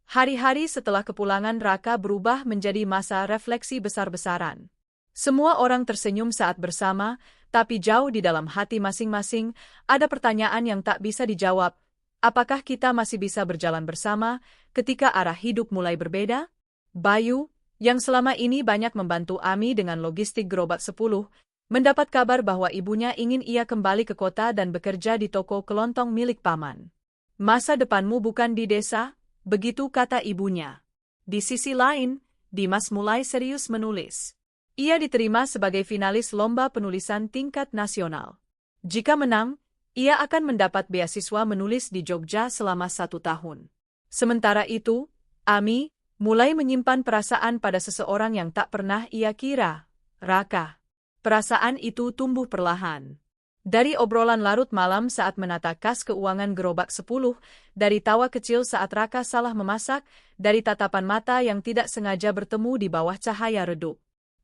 S1: Hari-hari setelah kepulangan Raka berubah menjadi masa refleksi besar-besaran. Semua orang tersenyum saat bersama, tapi jauh di dalam hati masing-masing, ada pertanyaan yang tak bisa dijawab. Apakah kita masih bisa berjalan bersama ketika arah hidup mulai berbeda? Bayu, yang selama ini banyak membantu Ami dengan logistik gerobak 10, mendapat kabar bahwa ibunya ingin ia kembali ke kota dan bekerja di toko kelontong milik paman. Masa depanmu bukan di desa, begitu kata ibunya. Di sisi lain, Dimas mulai serius menulis. Ia diterima sebagai finalis lomba penulisan tingkat nasional. Jika menang, ia akan mendapat beasiswa menulis di Jogja selama 1 tahun. Sementara itu, Ami mulai menyimpan perasaan pada seseorang yang tak pernah ia kira, Raka. Perasaan itu tumbuh perlahan. Dari obrolan larut malam saat menata kas keuangan gerobak 10, dari tawa kecil saat Raka salah memasak, dari tatapan mata yang tidak sengaja bertemu di bawah cahaya redup.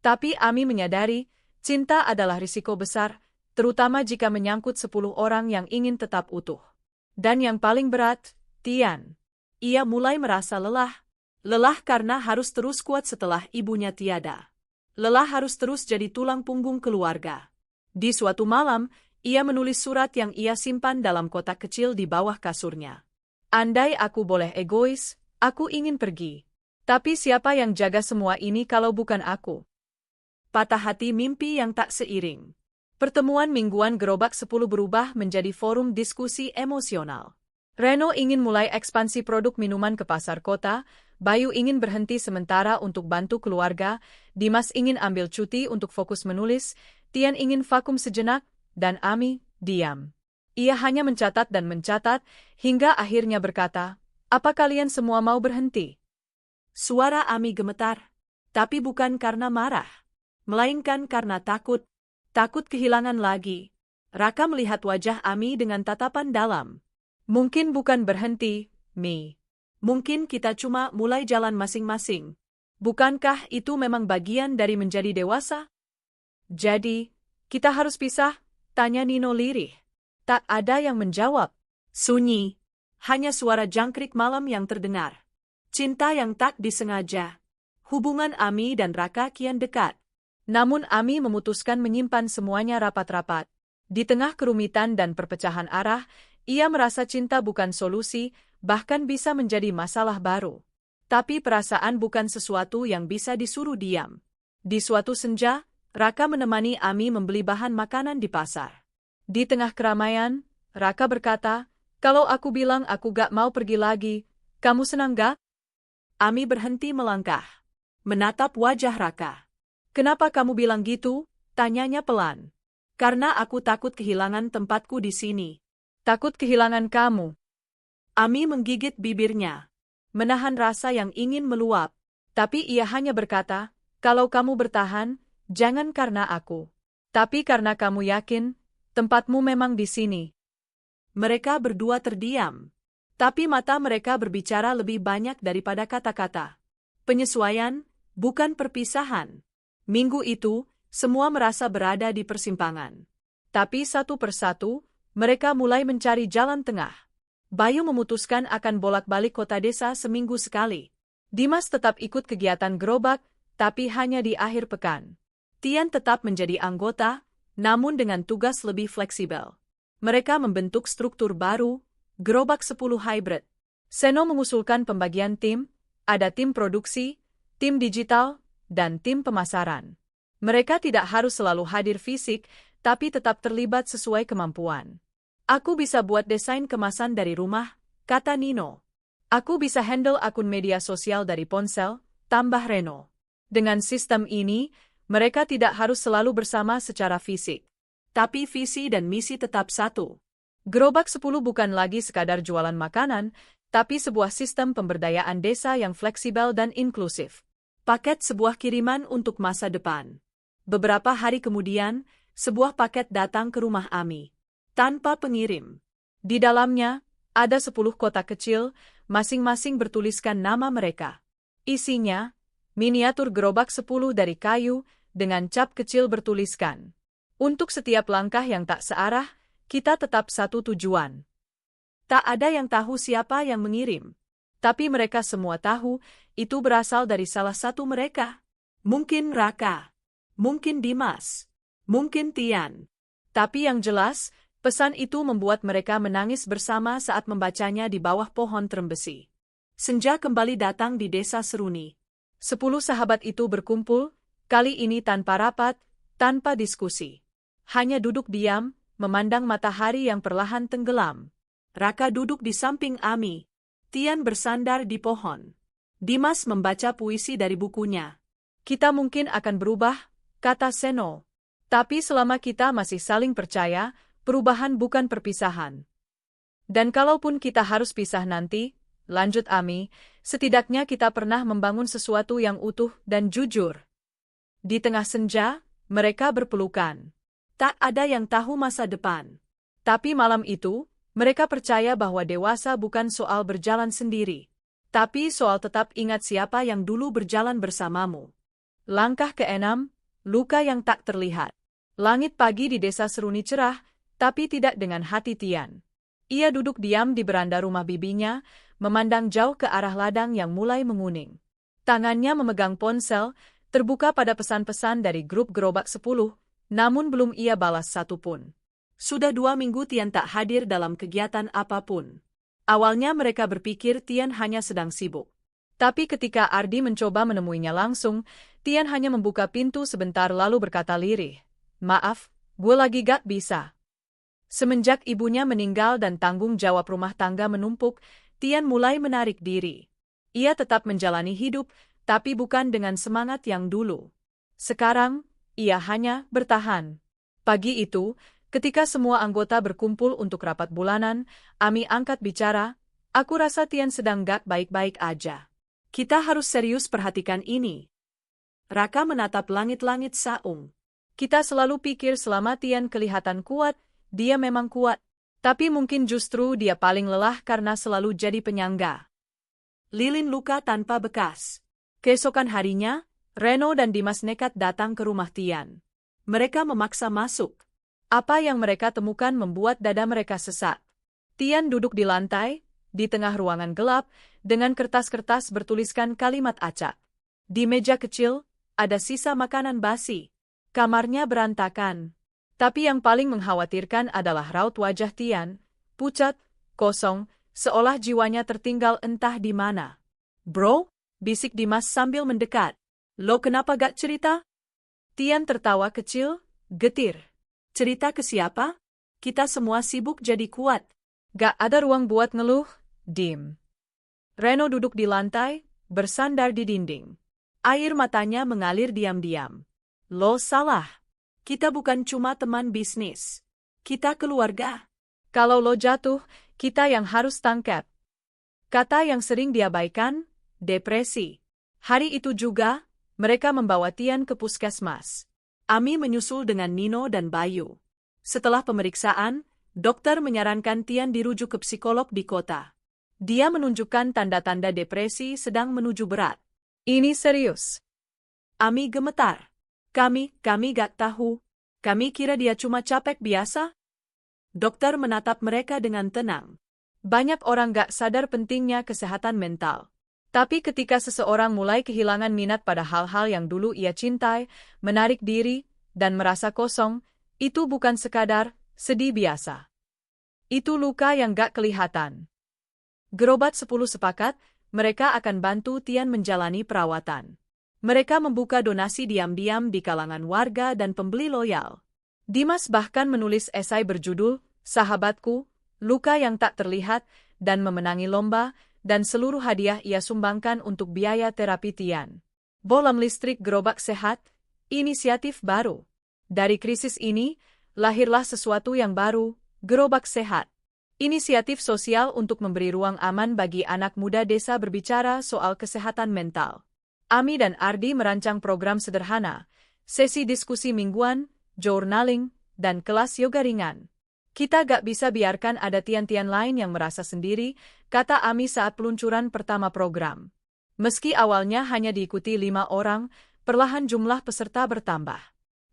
S1: Tapi Ami menyadari, cinta adalah risiko besar, terutama jika menyangkut 10 orang yang ingin tetap utuh. Dan yang paling berat, Tian. Ia mulai merasa lelah. Lelah karena harus terus kuat setelah ibunya tiada. Lelah harus terus jadi tulang punggung keluarga. Di suatu malam, ia menulis surat yang ia simpan dalam kotak kecil di bawah kasurnya. Andai aku boleh egois, aku ingin pergi. Tapi siapa yang jaga semua ini kalau bukan aku? Patah hati mimpi yang tak seiring. Pertemuan mingguan gerobak 10 berubah menjadi forum diskusi emosional. Reno ingin mulai ekspansi produk minuman ke pasar kota, Bayu ingin berhenti sementara untuk bantu keluarga, Dimas ingin ambil cuti untuk fokus menulis, Tian ingin vakum sejenak, dan Ami diam. Ia hanya mencatat dan mencatat, hingga akhirnya berkata, "Apa kalian semua mau berhenti?"
S2: Suara Ami gemetar, tapi bukan karena marah, melainkan karena takut kehilangan lagi. Raka melihat wajah Ami dengan tatapan dalam.
S1: Mungkin bukan berhenti, Mi.
S2: Mungkin kita cuma mulai jalan masing-masing.
S1: Bukankah itu memang bagian dari menjadi dewasa? Jadi, kita harus pisah? Tanya Nino lirih.
S2: Tak ada yang menjawab. Sunyi. Hanya suara jangkrik malam yang terdengar. Cinta yang tak disengaja. Hubungan Ami dan Raka kian dekat. Namun Ami memutuskan menyimpan semuanya rapat-rapat. Di tengah kerumitan dan perpecahan arah, ia merasa cinta bukan solusi, bahkan bisa menjadi masalah baru. Tapi perasaan bukan sesuatu yang bisa disuruh diam. Di suatu senja, Raka menemani Ami membeli bahan makanan di pasar. Di tengah keramaian, Raka berkata, "Kalau aku bilang aku gak mau pergi lagi, kamu senang gak?" Ami berhenti melangkah. Menatap wajah Raka. "Kenapa kamu bilang gitu?" tanyanya pelan. "Karena aku takut kehilangan tempatku di sini." "Takut kehilangan kamu?" Ami menggigit bibirnya, menahan rasa yang ingin meluap. Tapi ia hanya berkata, "Kalau kamu bertahan, jangan karena aku. Tapi karena kamu yakin, tempatmu memang di sini." Mereka berdua terdiam. Tapi mata mereka berbicara lebih banyak daripada kata-kata. Penyesuaian, bukan perpisahan. Minggu itu, semua merasa berada di persimpangan. Tapi satu persatu, mereka mulai mencari jalan tengah. Bayu memutuskan akan bolak-balik kota desa seminggu sekali. Dimas tetap ikut kegiatan gerobak, tapi hanya di akhir pekan. Tian tetap menjadi anggota, namun dengan tugas lebih fleksibel. Mereka membentuk struktur baru, Gerobak 10 Hybrid. Seno mengusulkan pembagian tim, ada tim produksi, tim digital, dan tim pemasaran. Mereka tidak harus selalu hadir fisik, tapi tetap terlibat sesuai kemampuan. "Aku bisa buat desain kemasan dari rumah," kata Nino. "Aku bisa handle akun media sosial dari ponsel," tambah Reno. Dengan sistem ini, mereka tidak harus selalu bersama secara fisik. Tapi visi dan misi tetap satu. Gerobak 10 bukan lagi sekadar jualan makanan, tapi sebuah sistem pemberdayaan desa yang fleksibel dan inklusif. Paket sebuah kiriman untuk masa depan. Beberapa hari kemudian, sebuah paket datang ke rumah Ami. Tanpa pengirim. Di dalamnya, ada 10 kotak kecil, masing-masing bertuliskan nama mereka. Isinya, miniatur gerobak 10 dari kayu, dengan cap kecil bertuliskan, "Untuk setiap langkah yang tak searah, kita tetap satu tujuan." Tak ada yang tahu siapa yang mengirim. Tapi mereka semua tahu, itu berasal dari salah satu mereka. Mungkin Raka. Mungkin Dimas. Mungkin Tian. Tapi yang jelas, pesan itu membuat mereka menangis bersama saat membacanya di bawah pohon trembesi. Senja kembali datang di desa Seruni. 10 sahabat itu berkumpul, kali ini tanpa rapat, tanpa diskusi. Hanya duduk diam, memandang matahari yang perlahan tenggelam. Raka duduk di samping Ami. Tian bersandar di pohon. Dimas membaca puisi dari bukunya. "Kita mungkin akan berubah," kata Seno. "Tapi selama kita masih saling percaya, perubahan bukan perpisahan. Dan kalaupun kita harus pisah nanti," lanjut Ami, "setidaknya kita pernah membangun sesuatu yang utuh dan jujur." Di tengah senja, mereka berpelukan. Tak ada yang tahu masa depan. Tapi malam itu, mereka percaya bahwa dewasa bukan soal berjalan sendiri, tapi soal tetap ingat siapa yang dulu berjalan bersamamu. Langkah ke-6, luka yang tak terlihat. Langit pagi di desa Seruni cerah, tapi tidak dengan hati Tian. Ia duduk diam di beranda rumah bibinya, memandang jauh ke arah ladang yang mulai menguning. Tangannya memegang ponsel, terbuka pada pesan-pesan dari grup Gerobak 10, namun belum ia balas satupun. Sudah 2 minggu Tian tak hadir dalam kegiatan apapun. Awalnya mereka berpikir Tian hanya sedang sibuk. Tapi ketika Ardi mencoba menemuinya langsung, Tian hanya membuka pintu sebentar lalu berkata lirih, "Maaf, gue lagi gak bisa." Semenjak ibunya meninggal dan tanggung jawab rumah tangga menumpuk, Tian mulai menarik diri. Ia tetap menjalani hidup, tapi bukan dengan semangat yang dulu. Sekarang, ia hanya bertahan. Pagi itu, ketika semua anggota berkumpul untuk rapat bulanan, Ami angkat bicara, "Aku rasa Tian sedang gak baik-baik aja. Kita harus serius perhatikan ini." Raka menatap langit-langit saung. "Kita selalu pikir selama Tian kelihatan kuat, dia memang kuat. Tapi mungkin justru dia paling lelah karena selalu jadi penyangga." Lilin luka tanpa bekas. Keesokan harinya, Reno dan Dimas nekat datang ke rumah Tian. Mereka memaksa masuk.
S1: Apa yang mereka temukan membuat dada mereka sesak. Tian duduk di lantai, di tengah ruangan gelap, dengan kertas-kertas bertuliskan kalimat acak. Di meja kecil, ada sisa makanan basi. Kamarnya berantakan. Tapi yang paling mengkhawatirkan adalah raut wajah Tian, pucat, kosong, seolah jiwanya tertinggal entah di mana. "Bro," bisik Dimas sambil mendekat. "Lo kenapa gak cerita?" Tian tertawa kecil, getir. "Cerita ke siapa? Kita semua sibuk jadi kuat." "Gak ada ruang buat ngeluh, Dim." Reno duduk di lantai, bersandar di dinding. Air matanya mengalir diam-diam. "Lo salah. Kita bukan cuma teman bisnis. Kita keluarga. Kalau lo jatuh, kita yang harus tangkap." Kata yang sering diabaikan, depresi. Hari itu juga, mereka membawa Tian ke puskesmas. Ami menyusul dengan Nino dan Bayu. Setelah pemeriksaan, dokter menyarankan Tian dirujuk ke psikolog di kota. Dia menunjukkan tanda-tanda depresi sedang menuju berat. "Ini serius." Ami gemetar. Kami gak tahu. Kami kira dia cuma capek biasa." Dokter menatap mereka dengan tenang. Banyak orang gak sadar pentingnya kesehatan mental. Tapi ketika seseorang mulai kehilangan minat pada hal-hal yang dulu ia cintai, menarik diri, dan merasa kosong, itu bukan sekadar sedih biasa. Itu luka yang gak kelihatan. Gerobak 10 sepakat, mereka akan bantu Tian menjalani perawatan. Mereka membuka donasi diam-diam di kalangan warga dan pembeli loyal. Dimas bahkan menulis esai berjudul, "Sahabatku, Luka yang Tak Terlihat," dan memenangi lomba, dan seluruh hadiah ia sumbangkan untuk biaya terapi Tian. Bolam listrik gerobak sehat, inisiatif baru. Dari krisis ini, lahirlah sesuatu yang baru, gerobak sehat. Inisiatif sosial untuk memberi ruang aman bagi anak muda desa berbicara soal kesehatan mental. Ami dan Ardi merancang program sederhana, sesi diskusi mingguan, journaling, dan kelas yoga ringan. "Kita gak bisa biarkan ada Tian-Tian lain yang merasa sendiri," kata Ami saat peluncuran pertama program. Meski awalnya hanya diikuti 5 orang, perlahan jumlah peserta bertambah.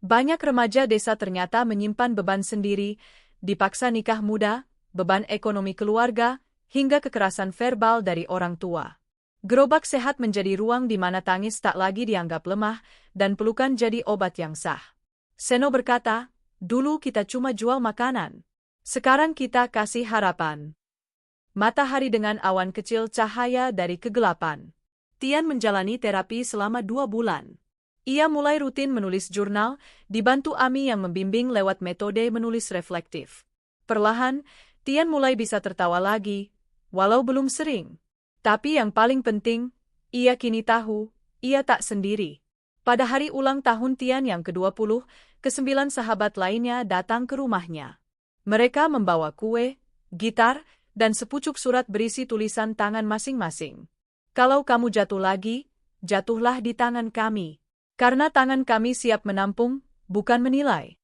S1: Banyak remaja desa ternyata menyimpan beban sendiri, dipaksa nikah muda, beban ekonomi keluarga, hingga kekerasan verbal dari orang tua. Gerobak sehat menjadi ruang di mana tangis tak lagi dianggap lemah, dan pelukan jadi obat yang sah. Seno berkata, "Dulu kita cuma jual makanan. Sekarang kita kasih harapan." Matahari dengan awan kecil cahaya dari kegelapan. Tian menjalani terapi selama 2 bulan. Ia mulai rutin menulis jurnal, dibantu Ami yang membimbing lewat metode menulis reflektif. Perlahan, Tian mulai bisa tertawa lagi, walau belum sering. Tapi yang paling penting, ia kini tahu, ia tak sendiri. Pada hari ulang tahun Tian yang ke-20, ke-9 sahabat lainnya datang ke rumahnya. Mereka membawa kue, gitar, dan sepucuk surat berisi tulisan tangan masing-masing. "Kalau kamu jatuh lagi, jatuhlah di tangan kami. Karena tangan kami siap menampung, bukan menilai."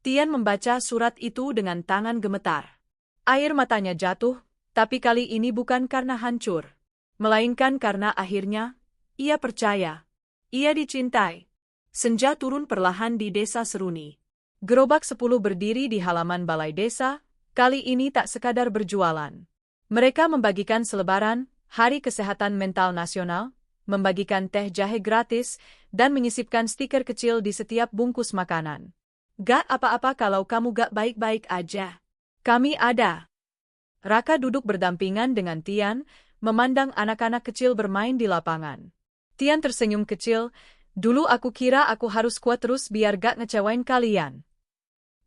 S1: Tian membaca surat itu dengan tangan gemetar. Air matanya jatuh, tapi kali ini bukan karena hancur, melainkan karena akhirnya, ia percaya. Ia dicintai. Senja turun perlahan di desa Seruni. Gerobak 10 berdiri di halaman balai desa, kali ini tak sekadar berjualan. Mereka membagikan selebaran, Hari Kesehatan Mental Nasional, membagikan teh jahe gratis, dan menyisipkan stiker kecil di setiap bungkus makanan. "Gak apa-apa kalau kamu gak baik-baik aja. Kami ada." Raka duduk berdampingan dengan Tian, memandang anak-anak kecil bermain di lapangan. Tian tersenyum kecil, "Dulu aku kira aku harus kuat terus biar gak ngecewain kalian."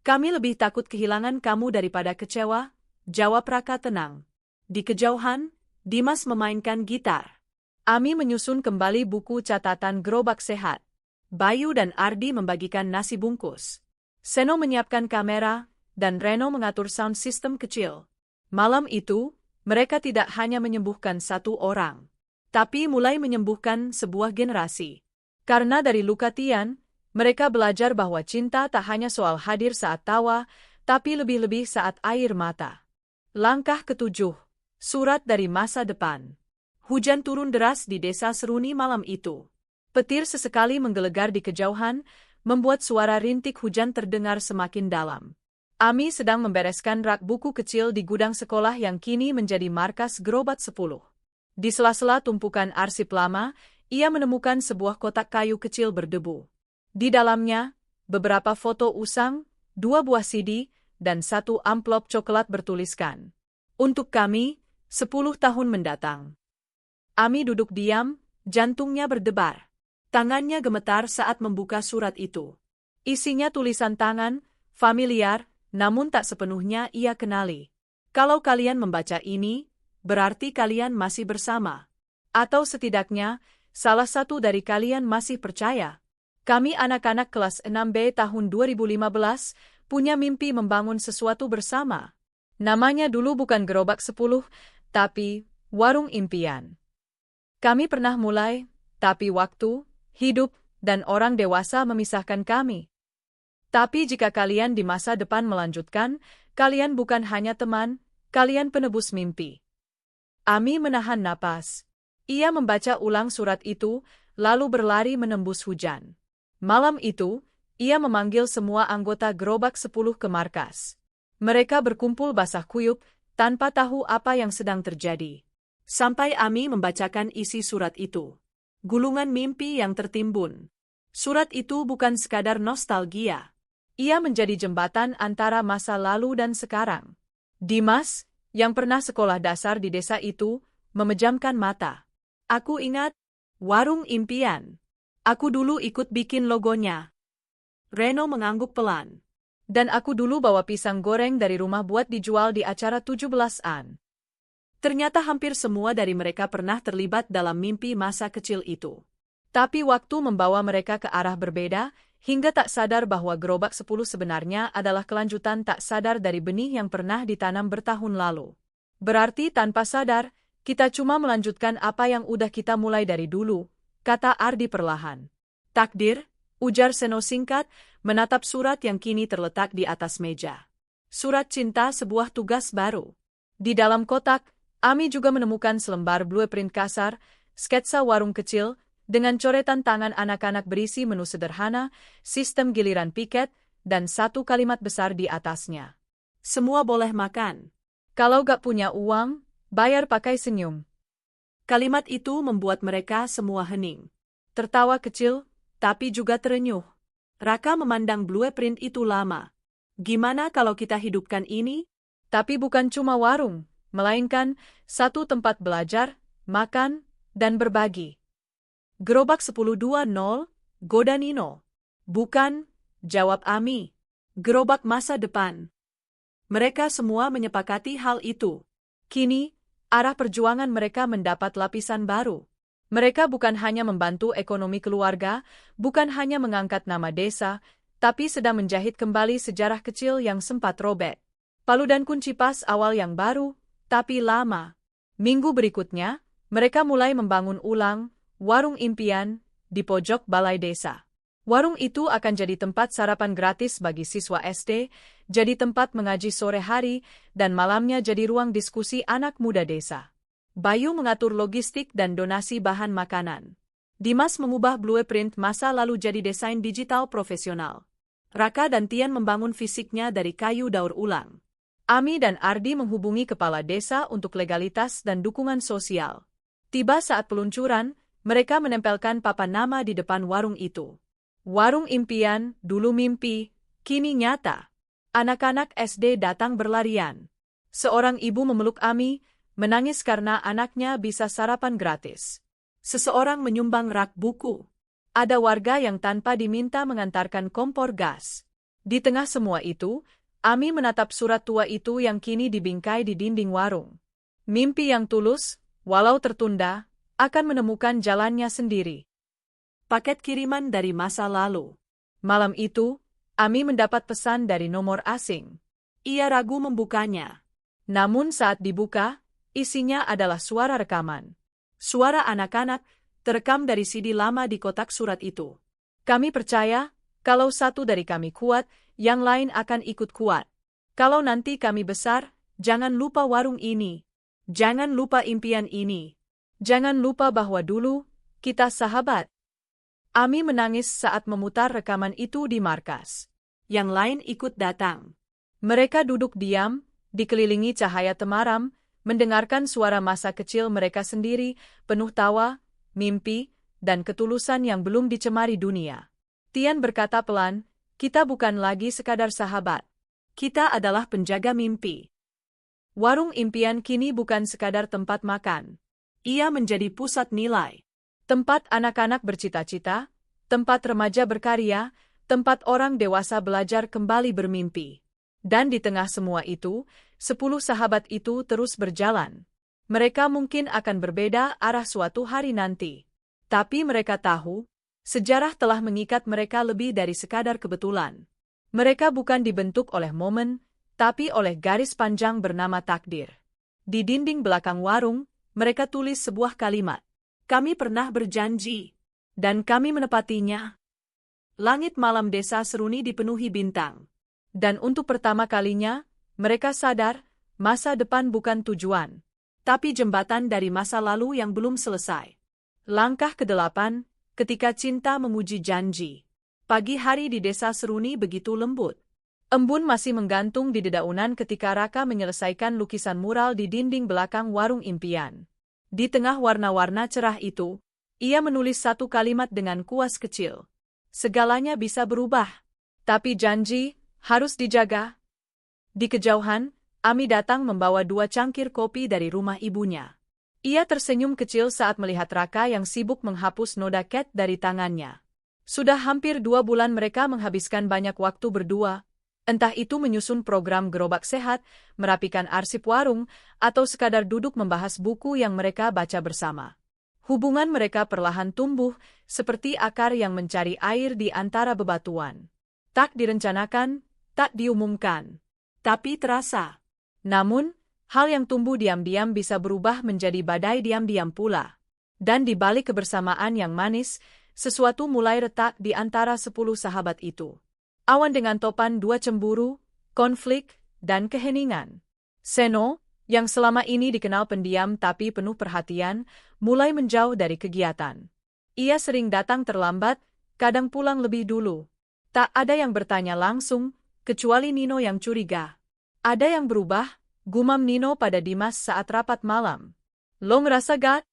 S1: "Kami lebih takut kehilangan kamu daripada kecewa," jawab Raka tenang. Di kejauhan, Dimas memainkan gitar. Ami menyusun kembali buku catatan gerobak sehat. Bayu dan Ardi membagikan nasi bungkus. Seno menyiapkan kamera, dan Reno mengatur sound system kecil. Malam itu, mereka tidak hanya menyembuhkan 1 orang, tapi mulai menyembuhkan sebuah generasi. Karena dari luka Tian, mereka belajar bahwa cinta tak hanya soal hadir saat tawa, tapi lebih-lebih saat air mata. Langkah ke-7. Surat dari masa depan. Hujan turun deras di desa Seruni malam itu. Petir sesekali menggelegar di kejauhan,
S2: membuat suara rintik hujan terdengar semakin dalam. Ami sedang membereskan rak buku kecil di gudang sekolah yang kini menjadi markas Gerobak 10. Di sela-sela tumpukan arsip lama, ia menemukan sebuah kotak kayu kecil berdebu. Di dalamnya, beberapa foto usang, 2 buah CD, dan 1 amplop coklat bertuliskan, "Untuk kami, 10 tahun mendatang." Ami duduk diam, jantungnya berdebar. Tangannya gemetar saat membuka surat itu. Isinya tulisan tangan, familiar, namun tak sepenuhnya ia kenali. Kalau kalian membaca ini, berarti kalian masih bersama. Atau setidaknya, salah satu dari kalian masih percaya. Kami anak-anak kelas 6B tahun 2015 punya mimpi membangun sesuatu bersama. Namanya dulu bukan Gerobak 10, tapi Warung Impian. Kami pernah mulai, tapi waktu, hidup, dan orang dewasa memisahkan kami. Tapi jika kalian di masa depan melanjutkan, kalian bukan hanya teman, kalian penebus mimpi. Ami menahan napas. Ia membaca ulang surat itu, lalu berlari menembus hujan. Malam itu, ia memanggil semua anggota Gerobak 10 ke markas. Mereka berkumpul basah kuyup, tanpa tahu apa yang sedang terjadi. Sampai Ami membacakan isi surat itu. Gulungan mimpi yang tertimbun. Surat itu bukan sekadar nostalgia. Ia menjadi jembatan antara masa lalu dan sekarang. Dimas, yang pernah sekolah dasar di desa itu, memejamkan mata. Aku ingat, Warung Impian. Aku dulu ikut bikin logonya. Reno mengangguk pelan. Dan aku dulu bawa pisang goreng dari rumah buat dijual di acara 17-an. Ternyata hampir semua dari mereka pernah terlibat dalam mimpi masa kecil itu. Tapi waktu membawa mereka ke arah berbeda, hingga tak sadar bahwa Gerobak 10 sebenarnya adalah kelanjutan tak sadar dari benih yang pernah ditanam bertahun lalu. Berarti tanpa sadar, kita cuma melanjutkan apa yang udah kita mulai dari dulu, kata Ardi perlahan. Takdir, ujar Seno singkat, menatap surat yang kini terletak di atas meja. Surat cinta sebuah tugas baru. Di dalam kotak, Ami juga menemukan selembar blueprint kasar, sketsa warung kecil, dengan coretan tangan anak-anak berisi menu sederhana, sistem giliran piket, dan 1 kalimat besar di atasnya. Semua boleh makan. Kalau gak punya uang, bayar pakai senyum. Kalimat itu membuat mereka semua hening. Tertawa kecil, tapi juga terenyuh. Raka memandang blueprint itu lama. Gimana kalau kita hidupkan ini? Tapi bukan cuma warung, melainkan satu tempat belajar, makan, dan berbagi. Gerobak 1020, goda Nino. Bukan, jawab Ami. Gerobak masa depan. Mereka semua menyepakati hal itu. Kini, arah perjuangan mereka mendapat lapisan baru. Mereka bukan hanya membantu ekonomi keluarga, bukan hanya mengangkat nama desa, tapi sedang menjahit kembali sejarah kecil yang sempat robek. Palu dan kunci pas awal yang baru, tapi lama. Minggu berikutnya, mereka mulai membangun ulang Warung Impian di pojok balai desa. Warung itu akan jadi tempat sarapan gratis bagi siswa SD, jadi tempat mengaji sore hari, dan malamnya jadi ruang diskusi anak muda desa. Bayu mengatur logistik dan donasi bahan makanan. Dimas mengubah blueprint masa lalu jadi desain digital profesional. Raka dan Tian membangun fisiknya dari kayu daur ulang. Ami dan Ardi menghubungi kepala desa untuk legalitas dan dukungan sosial. Tiba saat peluncuran, mereka menempelkan papan nama di depan warung itu. Warung Impian, dulu mimpi, kini nyata. Anak-anak SD datang berlarian. Seorang ibu memeluk Ami, menangis karena anaknya bisa sarapan gratis. Seseorang menyumbang rak buku. Ada warga yang tanpa diminta mengantarkan kompor gas. Di tengah semua itu, Ami menatap surat tua itu yang kini dibingkai di dinding warung. Mimpi yang tulus, walau tertunda, akan menemukan jalannya sendiri. Paket kiriman dari masa lalu. Malam itu, Ami mendapat pesan dari nomor asing. Ia ragu membukanya. Namun saat dibuka, isinya adalah suara rekaman. Suara anak-anak, terekam dari CD lama di kotak surat itu. Kami percaya, kalau satu dari kami kuat, yang lain akan ikut kuat. Kalau nanti kami besar, jangan lupa warung ini. Jangan lupa impian ini. Jangan lupa bahwa dulu, kita sahabat.
S1: Ami menangis saat memutar rekaman itu di markas.
S2: Yang lain ikut datang.
S1: Mereka duduk diam, dikelilingi cahaya temaram, mendengarkan suara masa kecil mereka sendiri, penuh tawa, mimpi, dan ketulusan yang belum dicemari dunia. Tian berkata pelan, "Kita bukan lagi sekadar sahabat.
S2: Kita adalah penjaga mimpi."
S1: Warung impian kini bukan sekadar tempat makan.
S2: Ia menjadi pusat nilai.
S1: Tempat anak-anak bercita-cita, tempat remaja berkarya, tempat orang dewasa belajar kembali bermimpi. Dan di tengah semua itu, 10 sahabat itu terus berjalan. Mereka mungkin akan berbeda arah suatu hari nanti. Tapi mereka tahu, sejarah telah mengikat mereka lebih dari sekadar kebetulan. Mereka bukan dibentuk oleh momen, tapi oleh garis panjang bernama takdir. Di dinding belakang warung, mereka tulis sebuah kalimat.
S2: Kami pernah berjanji.
S1: Dan kami menepatinya.
S2: Langit malam desa Seruni dipenuhi bintang.
S1: Dan untuk pertama kalinya, mereka sadar, masa depan bukan tujuan,
S2: tapi jembatan dari masa lalu yang belum selesai.
S1: Langkah ke-8, ketika cinta memuji janji.
S2: Pagi hari di desa Seruni begitu lembut.
S1: Embun masih menggantung di dedaunan ketika Raka menyelesaikan lukisan mural di dinding belakang warung impian. Di tengah warna-warna cerah itu, ia menulis satu kalimat dengan kuas kecil. Segalanya bisa berubah, tapi janji harus dijaga. Di kejauhan, Ami datang membawa 2 cangkir kopi dari rumah ibunya. Ia tersenyum kecil saat melihat Raka yang sibuk menghapus noda cat dari tangannya. Sudah hampir 2 bulan mereka menghabiskan banyak waktu berdua, entah itu menyusun program gerobak sehat, merapikan arsip warung, atau sekadar duduk membahas buku yang mereka baca bersama. Hubungan mereka perlahan tumbuh, seperti akar yang mencari air di antara bebatuan. Tak direncanakan, tak diumumkan,
S2: tapi terasa.
S1: Namun, hal yang tumbuh diam-diam bisa berubah menjadi badai diam-diam pula. Dan di balik kebersamaan yang manis, sesuatu mulai retak di antara 10 sahabat itu. Awan dengan topan 2 cemburu, konflik, dan keheningan. Seno, yang selama ini dikenal pendiam tapi penuh perhatian, mulai menjauh dari kegiatan. Ia sering datang terlambat, kadang pulang lebih dulu. Tak ada yang bertanya langsung, kecuali Nino yang curiga. Ada yang berubah, gumam Nino pada Dimas saat rapat malam. Lo ngerasa gak?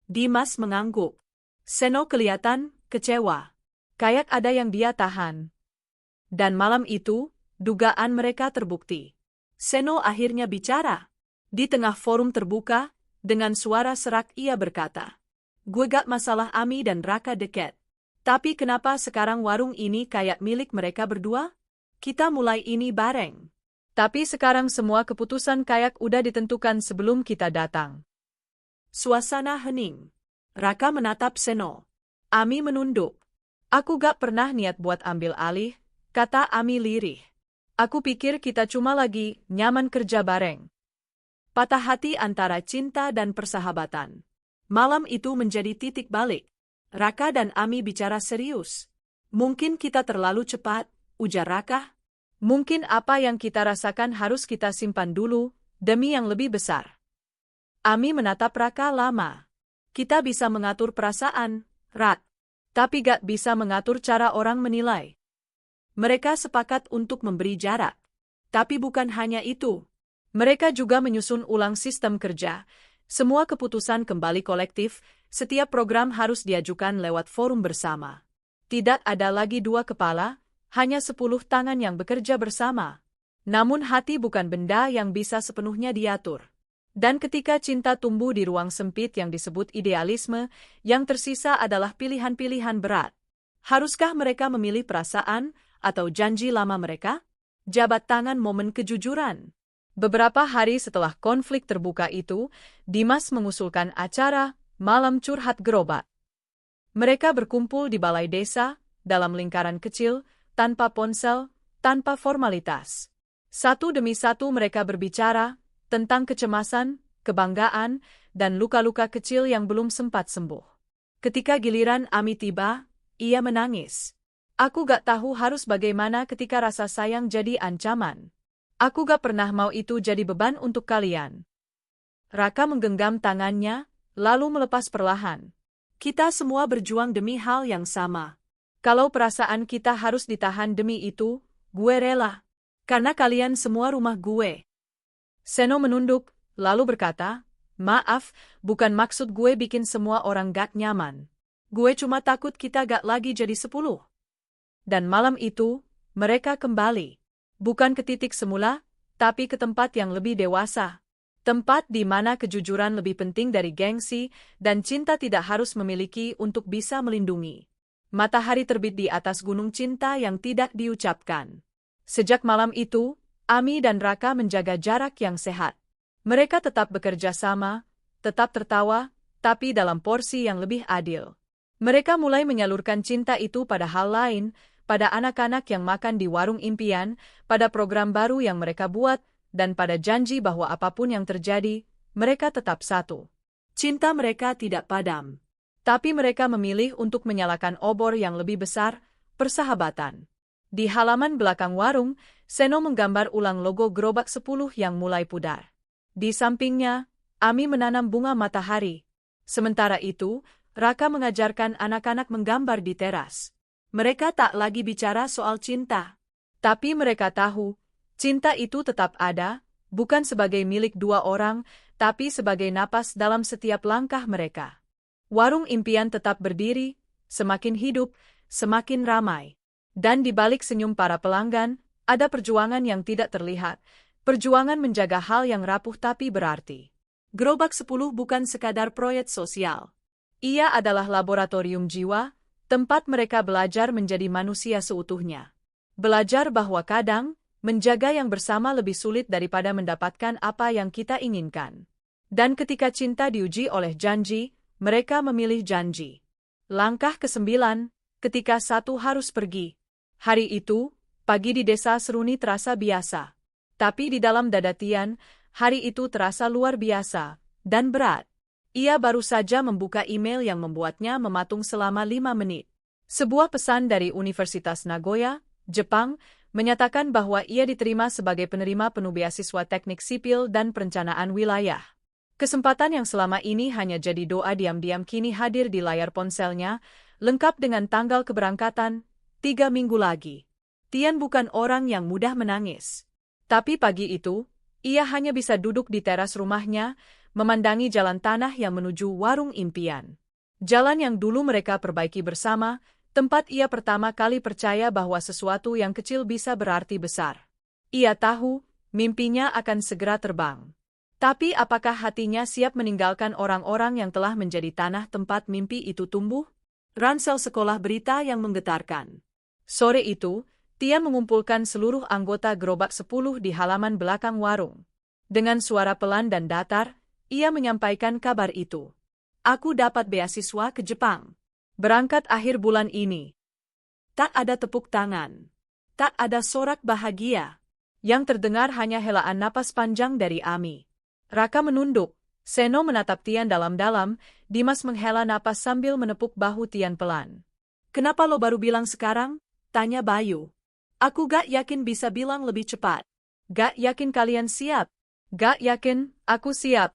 S2: Dimas mengangguk. Seno kelihatan kecewa.
S1: Kayak ada yang dia tahan. Dan malam itu, dugaan mereka terbukti.
S2: Seno akhirnya bicara. Di tengah forum terbuka, dengan suara serak ia berkata, "Gue gak masalah Ami dan Raka deket. Tapi kenapa sekarang warung ini kayak milik mereka berdua? Kita mulai ini bareng.
S1: Tapi sekarang semua keputusan kayak udah ditentukan sebelum kita datang."
S2: Suasana hening. Raka menatap Seno. Ami menunduk.
S1: "Aku gak pernah niat buat ambil alih," kata Ami lirih. "Aku pikir kita cuma lagi nyaman kerja bareng."
S2: Patah hati antara cinta dan persahabatan. Malam itu menjadi titik balik. Raka dan Ami bicara serius. "Mungkin kita terlalu cepat," ujar Raka.
S1: "Mungkin apa yang kita rasakan harus kita simpan dulu, demi yang lebih besar."
S2: Ami menatap Raka lama. "Kita bisa mengatur perasaan, Rak.
S1: Tapi gak bisa mengatur cara orang menilai."
S2: Mereka sepakat untuk memberi jarak. Tapi bukan hanya itu.
S1: Mereka juga menyusun ulang sistem kerja. Semua keputusan kembali kolektif, setiap program harus diajukan lewat forum bersama. Tidak ada lagi 2 kepala, hanya 10 tangan yang bekerja bersama. Namun hati bukan benda yang bisa sepenuhnya diatur. Dan ketika cinta tumbuh di ruang sempit yang disebut idealisme, yang tersisa adalah pilihan-pilihan berat. Haruskah mereka memilih perasaan atau janji lama mereka? Jabat tangan momen kejujuran. Beberapa hari setelah konflik terbuka itu, Dimas mengusulkan acara Malam Curhat Gerobak. Mereka berkumpul di balai desa, dalam lingkaran kecil, tanpa ponsel, tanpa formalitas. Satu demi satu mereka berbicara tentang kecemasan, kebanggaan, dan luka-luka kecil yang belum sempat sembuh. Ketika giliran Ami tiba, ia menangis. "Aku gak tahu harus bagaimana ketika rasa sayang jadi ancaman. Aku gak pernah mau itu jadi beban untuk kalian." Raka menggenggam tangannya, lalu melepas perlahan.
S2: Kita semua berjuang demi hal yang sama.
S1: Kalau perasaan kita harus ditahan demi itu, gue rela.
S2: Karena kalian semua rumah gue.
S1: Seno menunduk, lalu berkata, maaf, bukan maksud gue bikin semua orang gak nyaman.
S2: Gue cuma takut kita gak lagi jadi 10.
S1: Dan malam itu, mereka kembali. Bukan ke titik semula, tapi ke tempat yang lebih dewasa. Tempat di mana kejujuran lebih penting dari gengsi, dan cinta tidak harus memiliki untuk bisa melindungi. Matahari terbit di atas gunung cinta yang tidak diucapkan. Sejak malam itu, Ami dan Raka menjaga jarak yang sehat. Mereka tetap bekerja sama, tetap tertawa, tapi dalam porsi yang lebih adil. Mereka mulai menyalurkan cinta itu pada hal lain, pada anak-anak yang makan di warung impian, pada program baru yang mereka buat, dan pada janji bahwa apapun yang terjadi, mereka tetap satu.
S2: Cinta mereka tidak padam.
S1: Tapi mereka memilih untuk menyalakan obor yang lebih besar, persahabatan. Di halaman belakang warung, Seno menggambar ulang logo Gerobak 10 yang mulai pudar. Di sampingnya, Ami menanam bunga matahari. Sementara itu, Raka mengajarkan anak-anak menggambar di teras.
S2: Mereka tak lagi bicara soal cinta.
S1: Tapi mereka tahu, cinta itu tetap ada, bukan sebagai milik dua orang, tapi sebagai napas dalam setiap langkah mereka. Warung impian tetap berdiri, semakin hidup, semakin ramai. Dan di balik senyum para pelanggan, ada perjuangan yang tidak terlihat, perjuangan menjaga hal yang rapuh tapi berarti.
S2: Gerobak 10 bukan sekadar proyek sosial.
S1: Ia adalah laboratorium jiwa, tempat mereka belajar menjadi manusia seutuhnya. Belajar bahwa kadang, menjaga yang bersama lebih sulit daripada mendapatkan apa yang kita inginkan. Dan ketika cinta diuji oleh janji, mereka memilih janji. Langkah ke-9, ketika satu harus pergi. Hari itu, pagi di desa Seruni terasa biasa. Tapi di dalam dada Tian, hari itu terasa luar biasa, dan berat. Ia baru saja membuka email yang membuatnya mematung selama 5 menit. Sebuah pesan dari Universitas Nagoya, Jepang, menyatakan bahwa ia diterima sebagai penerima penuh beasiswa teknik sipil dan perencanaan wilayah. Kesempatan yang selama ini hanya jadi doa diam-diam kini hadir di layar ponselnya, lengkap dengan tanggal keberangkatan, 3 minggu lagi. Tian bukan orang yang mudah menangis. Tapi pagi itu, ia hanya bisa duduk di teras rumahnya, memandangi jalan tanah yang menuju warung impian. Jalan yang dulu mereka perbaiki bersama, tempat ia pertama kali percaya bahwa sesuatu yang kecil bisa berarti besar. Ia tahu, mimpinya akan segera terbang. Tapi apakah hatinya siap meninggalkan orang-orang yang telah menjadi tanah tempat mimpi itu tumbuh?
S2: Ransel sekolah berita yang menggetarkan.
S1: Sore itu, Tian mengumpulkan seluruh anggota Gerobak 10 di halaman belakang warung. Dengan suara pelan dan datar, ia menyampaikan kabar itu.
S2: Aku dapat beasiswa ke Jepang.
S1: Berangkat akhir bulan ini.
S2: Tak ada tepuk tangan. Tak ada sorak bahagia.
S1: Yang terdengar hanya helaan napas panjang dari Ami. Raka menunduk. Seno menatap Tian dalam-dalam, Dimas menghela napas sambil menepuk bahu Tian pelan.
S2: Kenapa lo baru bilang sekarang? Tanya Bayu. Aku gak yakin bisa bilang lebih cepat.
S1: Gak yakin kalian siap. Gak yakin, aku siap.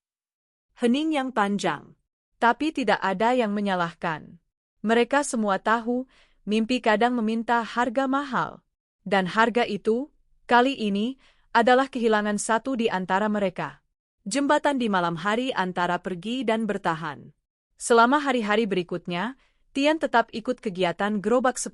S2: Hening yang panjang.
S1: Tapi tidak ada yang menyalahkan. Mereka semua tahu, mimpi kadang meminta harga mahal. Dan harga itu, kali ini, adalah kehilangan satu di antara mereka.
S2: Jembatan di malam hari antara pergi dan bertahan.
S1: Selama hari-hari berikutnya, Tian tetap ikut kegiatan Gerobak 10.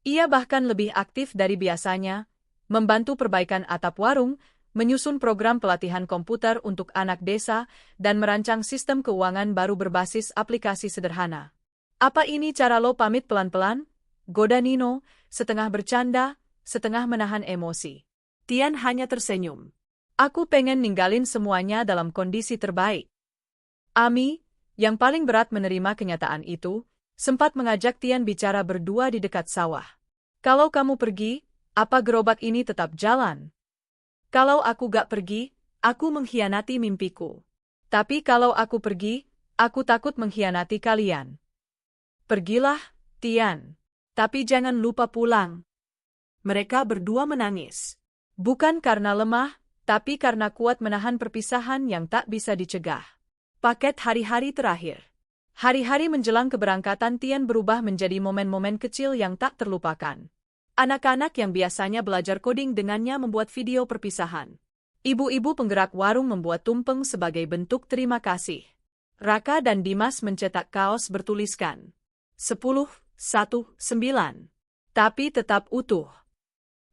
S1: Ia bahkan lebih aktif dari biasanya, membantu perbaikan atap warung, menyusun program pelatihan komputer untuk anak desa, dan merancang sistem keuangan baru berbasis aplikasi sederhana. Apa ini cara lo pamit pelan-pelan? Goda Nino, setengah bercanda, setengah menahan emosi.
S2: Tian hanya tersenyum.
S1: Aku pengen ninggalin semuanya dalam kondisi terbaik. Ami, yang paling berat menerima kenyataan itu, sempat mengajak Tian bicara berdua di dekat sawah. Kalau kamu pergi, apa gerobak ini tetap jalan? Kalau aku gak pergi, aku mengkhianati mimpiku. Tapi kalau aku pergi, aku takut mengkhianati kalian. Pergilah, Tian. Tapi jangan lupa pulang.
S2: Mereka berdua menangis.
S1: Bukan karena lemah, tapi karena kuat menahan perpisahan yang tak bisa dicegah. Paket hari-hari terakhir. Hari-hari menjelang keberangkatan Tian berubah menjadi momen-momen kecil yang tak terlupakan. Anak-anak yang biasanya belajar coding dengannya membuat video perpisahan. Ibu-ibu penggerak warung membuat tumpeng sebagai bentuk terima kasih. Raka dan Dimas mencetak kaos bertuliskan 10, 1, 9. Tapi tetap utuh.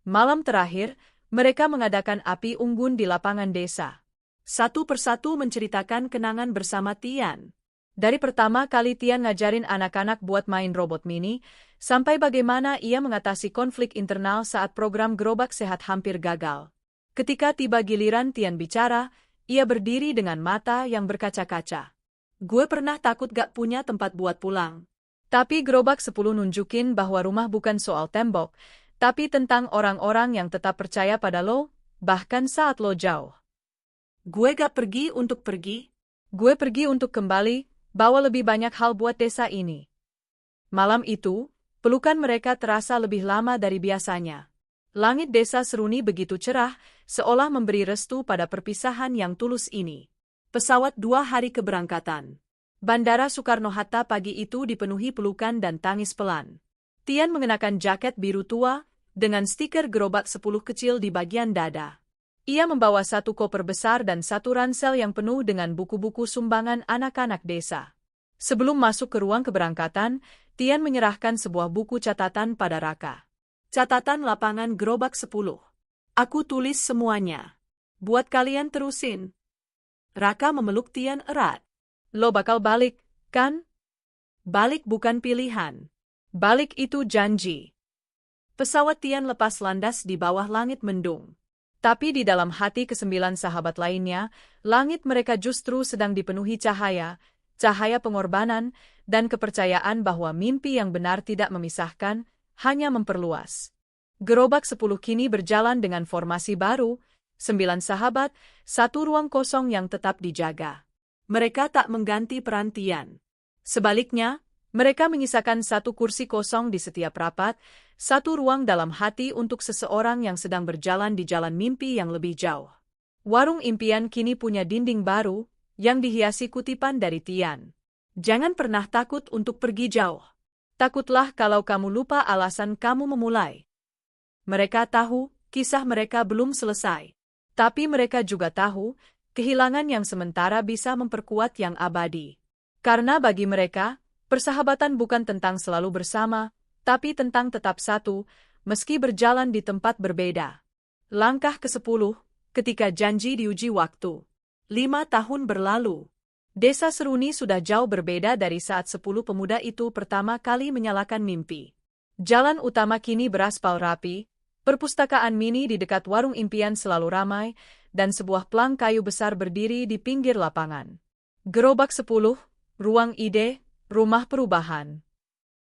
S1: Malam terakhir, mereka mengadakan api unggun di lapangan desa. Satu persatu menceritakan kenangan bersama Tian. Dari pertama kali Tian ngajarin anak-anak buat main robot mini, sampai bagaimana ia mengatasi konflik internal saat program gerobak sehat hampir gagal. Ketika tiba giliran Tian bicara, ia berdiri dengan mata yang berkaca-kaca. Gue pernah takut gak punya tempat buat pulang. Tapi gerobak 10 nunjukin bahwa rumah bukan soal tembok, tapi tentang orang-orang yang tetap percaya pada lo, bahkan saat lo jauh.
S2: Gue gak pergi untuk pergi.
S1: Gue pergi untuk kembali, bawa lebih banyak hal buat desa ini. Malam itu, pelukan mereka terasa lebih lama dari biasanya. Langit desa Seruni begitu cerah, seolah memberi restu pada perpisahan yang tulus ini.
S2: Pesawat 2 hari keberangkatan.
S1: Bandara Soekarno-Hatta pagi itu dipenuhi pelukan dan tangis pelan. Tian mengenakan jaket biru tua, dengan stiker gerobak 10 kecil di bagian dada. Ia membawa satu koper besar dan satu ransel yang penuh dengan buku-buku sumbangan anak-anak desa. Sebelum masuk ke ruang keberangkatan, Tian menyerahkan sebuah buku catatan pada Raka.
S2: Catatan lapangan gerobak 10. Aku tulis semuanya. Buat kalian terusin. Raka memeluk Tian erat.
S1: Lo bakal balik, kan?
S2: Balik bukan pilihan.
S1: Balik itu janji.
S2: Pesawat Tian lepas landas di bawah langit mendung.
S1: Tapi di dalam hati ke-9 sahabat lainnya, langit mereka justru sedang dipenuhi cahaya, cahaya pengorbanan, dan kepercayaan bahwa mimpi yang benar tidak memisahkan, hanya memperluas. Gerobak 10 kini berjalan dengan formasi baru, 9 sahabat, 1 ruang kosong yang tetap dijaga.
S2: Mereka tak mengganti peran Tian.
S1: Sebaliknya, mereka menyisakan 1 kursi kosong di setiap rapat, 1 ruang dalam hati untuk seseorang yang sedang berjalan di jalan mimpi yang lebih jauh. Warung impian kini punya dinding baru, yang dihiasi kutipan dari Tian.
S2: Jangan pernah takut untuk pergi jauh.
S1: Takutlah kalau kamu lupa alasan kamu memulai. Mereka tahu, kisah mereka belum selesai. Tapi mereka juga tahu, kehilangan yang sementara bisa memperkuat yang abadi. Karena bagi mereka, persahabatan bukan tentang selalu bersama, tapi tentang tetap satu, meski berjalan di tempat berbeda. Langkah ke-10, ketika janji diuji waktu.
S2: 5 tahun berlalu.
S1: Desa Seruni sudah jauh berbeda dari saat 10 pemuda itu pertama kali menyalakan mimpi. Jalan utama kini beraspal rapi, perpustakaan mini di dekat warung impian selalu ramai, dan sebuah plang kayu besar berdiri di pinggir lapangan. Gerobak 10, ruang ide, rumah perubahan.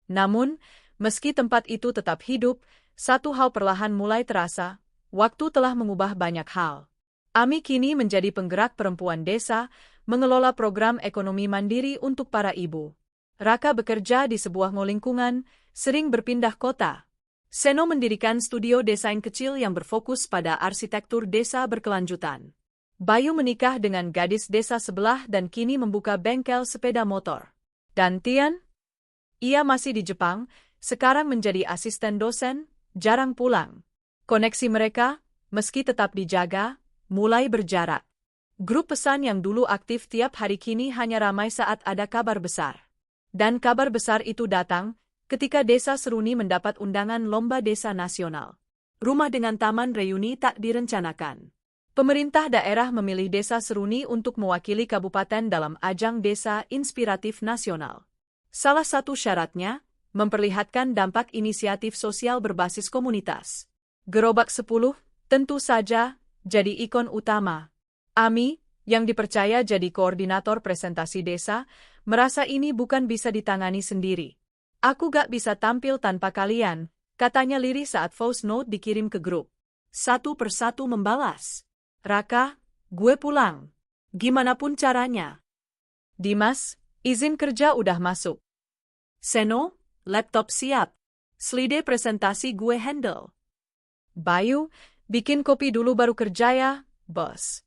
S1: Namun, meski tempat itu tetap hidup, satu hal perlahan mulai terasa, waktu telah mengubah banyak hal. Ami kini menjadi penggerak perempuan desa, mengelola program ekonomi mandiri untuk para ibu. Raka bekerja di sebuah lingkungan, sering berpindah kota. Seno mendirikan studio desain kecil yang berfokus pada arsitektur desa berkelanjutan. Bayu menikah dengan gadis desa sebelah dan kini membuka bengkel sepeda motor. Dan Tian? Ia masih di Jepang, sekarang menjadi asisten dosen, jarang pulang. Koneksi mereka, meski tetap dijaga, mulai berjarak. Grup pesan yang dulu aktif tiap hari kini hanya ramai saat ada kabar besar. Dan kabar besar itu datang ketika Desa Seruni mendapat undangan Lomba Desa Nasional.
S2: Rumah dengan taman reuni tak direncanakan.
S1: Pemerintah daerah memilih Desa Seruni untuk mewakili kabupaten dalam ajang Desa Inspiratif Nasional. Salah satu syaratnya, memperlihatkan dampak inisiatif sosial berbasis komunitas. Gerobak 10, tentu saja, jadi ikon utama. Ami, yang dipercaya jadi koordinator presentasi desa, merasa ini bukan bisa ditangani sendiri. Aku gak bisa tampil tanpa kalian, katanya lirih saat voice note dikirim ke grup.
S2: Satu persatu membalas.
S1: Raka, gue pulang.
S2: Gimanapun caranya.
S1: Dimas, izin kerja udah masuk.
S2: Seno, laptop siap. Slide presentasi gue handle.
S1: Bayu, bikin kopi dulu baru kerja ya, bos.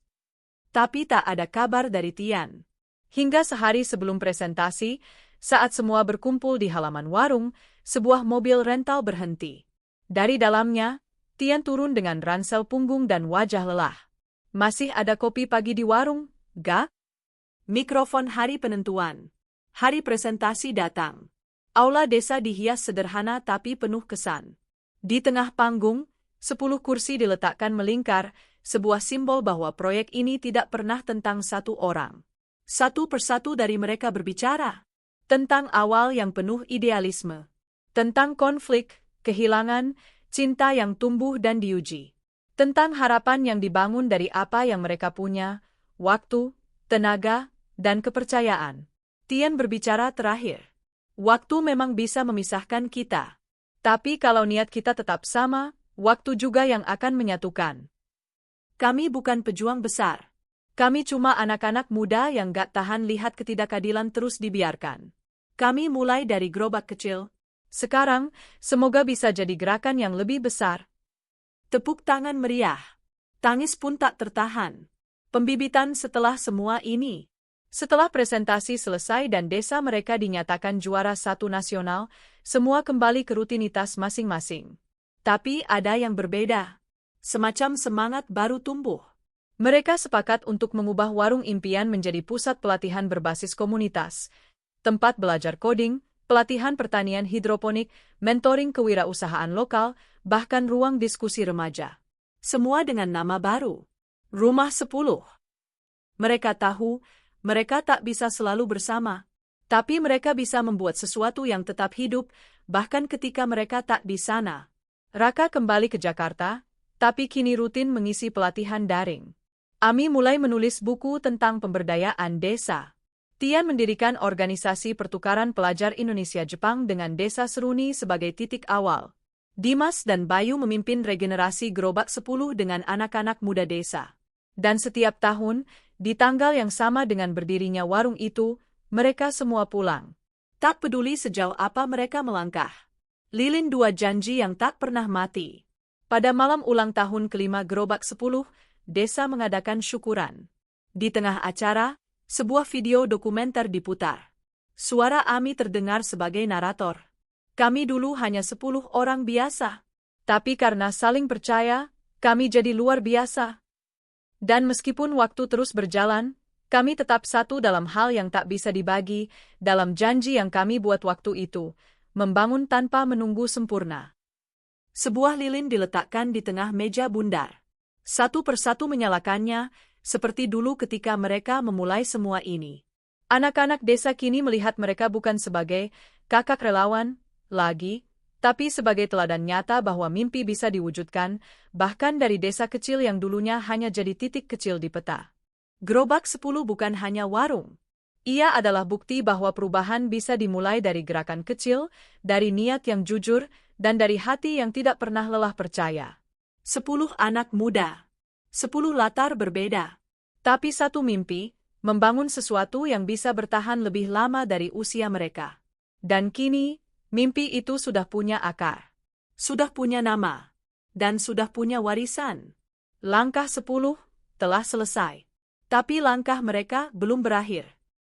S2: Tapi tak ada kabar dari Tian.
S1: Hingga sehari sebelum presentasi, saat semua berkumpul di halaman warung, sebuah mobil rental berhenti. Dari dalamnya, Tian turun dengan ransel punggung dan wajah lelah. Masih ada kopi pagi di warung, ga?
S2: Mikrofon hari penentuan. Hari presentasi datang. Aula desa dihias sederhana tapi penuh kesan. Di tengah panggung, 10 kursi diletakkan melingkar, sebuah simbol bahwa proyek ini tidak pernah tentang satu orang. Satu persatu dari mereka berbicara tentang awal yang penuh idealisme, tentang konflik, kehilangan, cinta yang tumbuh dan diuji, tentang harapan yang dibangun dari apa yang mereka punya, waktu, tenaga, dan kepercayaan. Tian berbicara terakhir. Waktu memang bisa memisahkan kita. Tapi kalau niat kita tetap sama, waktu juga yang akan menyatukan. Kami bukan pejuang besar. Kami cuma anak-anak muda yang gak tahan lihat ketidakadilan terus dibiarkan. Kami mulai dari gerobak kecil. Sekarang, semoga bisa jadi gerakan yang lebih besar. Tepuk tangan meriah. Tangis pun tak tertahan. Pembibitan setelah semua ini. Setelah presentasi selesai dan desa mereka dinyatakan juara 1 nasional, semua kembali ke rutinitas masing-masing. Tapi ada yang berbeda. Semacam semangat baru tumbuh. Mereka sepakat untuk mengubah warung impian menjadi pusat pelatihan berbasis komunitas, tempat belajar coding, pelatihan pertanian hidroponik, mentoring kewirausahaan lokal, bahkan ruang diskusi remaja. Semua dengan nama baru. Rumah 10. Mereka tahu, mereka tak bisa selalu bersama. Tapi mereka bisa membuat sesuatu yang tetap hidup, bahkan ketika mereka tak di sana. Raka kembali ke Jakarta, tapi kini rutin mengisi pelatihan daring. Ami mulai menulis buku tentang pemberdayaan desa. Tian mendirikan organisasi pertukaran pelajar Indonesia-Jepang dengan Desa Seruni sebagai titik awal. Dimas dan Bayu memimpin regenerasi Gerobak 10 dengan anak-anak muda desa. Dan setiap tahun, di tanggal yang sama dengan berdirinya warung itu, mereka semua pulang. Tak peduli sejauh apa mereka melangkah. Lilin 2 janji yang tak pernah mati. Pada malam ulang tahun kelima Gerobak 10, desa mengadakan syukuran. Di tengah acara, sebuah video dokumenter diputar. Suara Ami terdengar sebagai narator. Kami dulu hanya 10 orang biasa. Tapi karena saling percaya, kami jadi luar biasa. Dan meskipun waktu terus berjalan, kami tetap satu dalam hal yang tak bisa dibagi, dalam janji yang kami buat waktu itu, membangun tanpa menunggu sempurna. Sebuah lilin diletakkan di tengah meja bundar. Satu persatu menyalakannya, seperti dulu ketika mereka memulai semua ini. Anak-anak desa kini melihat mereka bukan sebagai kakak relawan lagi, tapi sebagai teladan nyata bahwa mimpi bisa diwujudkan, bahkan dari desa kecil yang dulunya hanya jadi titik kecil di peta. Gerobak 10 bukan hanya warung. Ia adalah bukti bahwa perubahan bisa dimulai dari gerakan kecil, dari niat yang jujur, dan dari hati yang tidak pernah lelah percaya. 10 anak muda. 10 latar berbeda. Tapi satu mimpi, membangun sesuatu yang bisa bertahan lebih lama dari usia mereka. Dan kini, mimpi itu sudah punya akar. Sudah punya nama. Dan sudah punya warisan. Langkah 10 telah selesai. Tapi langkah mereka belum berakhir.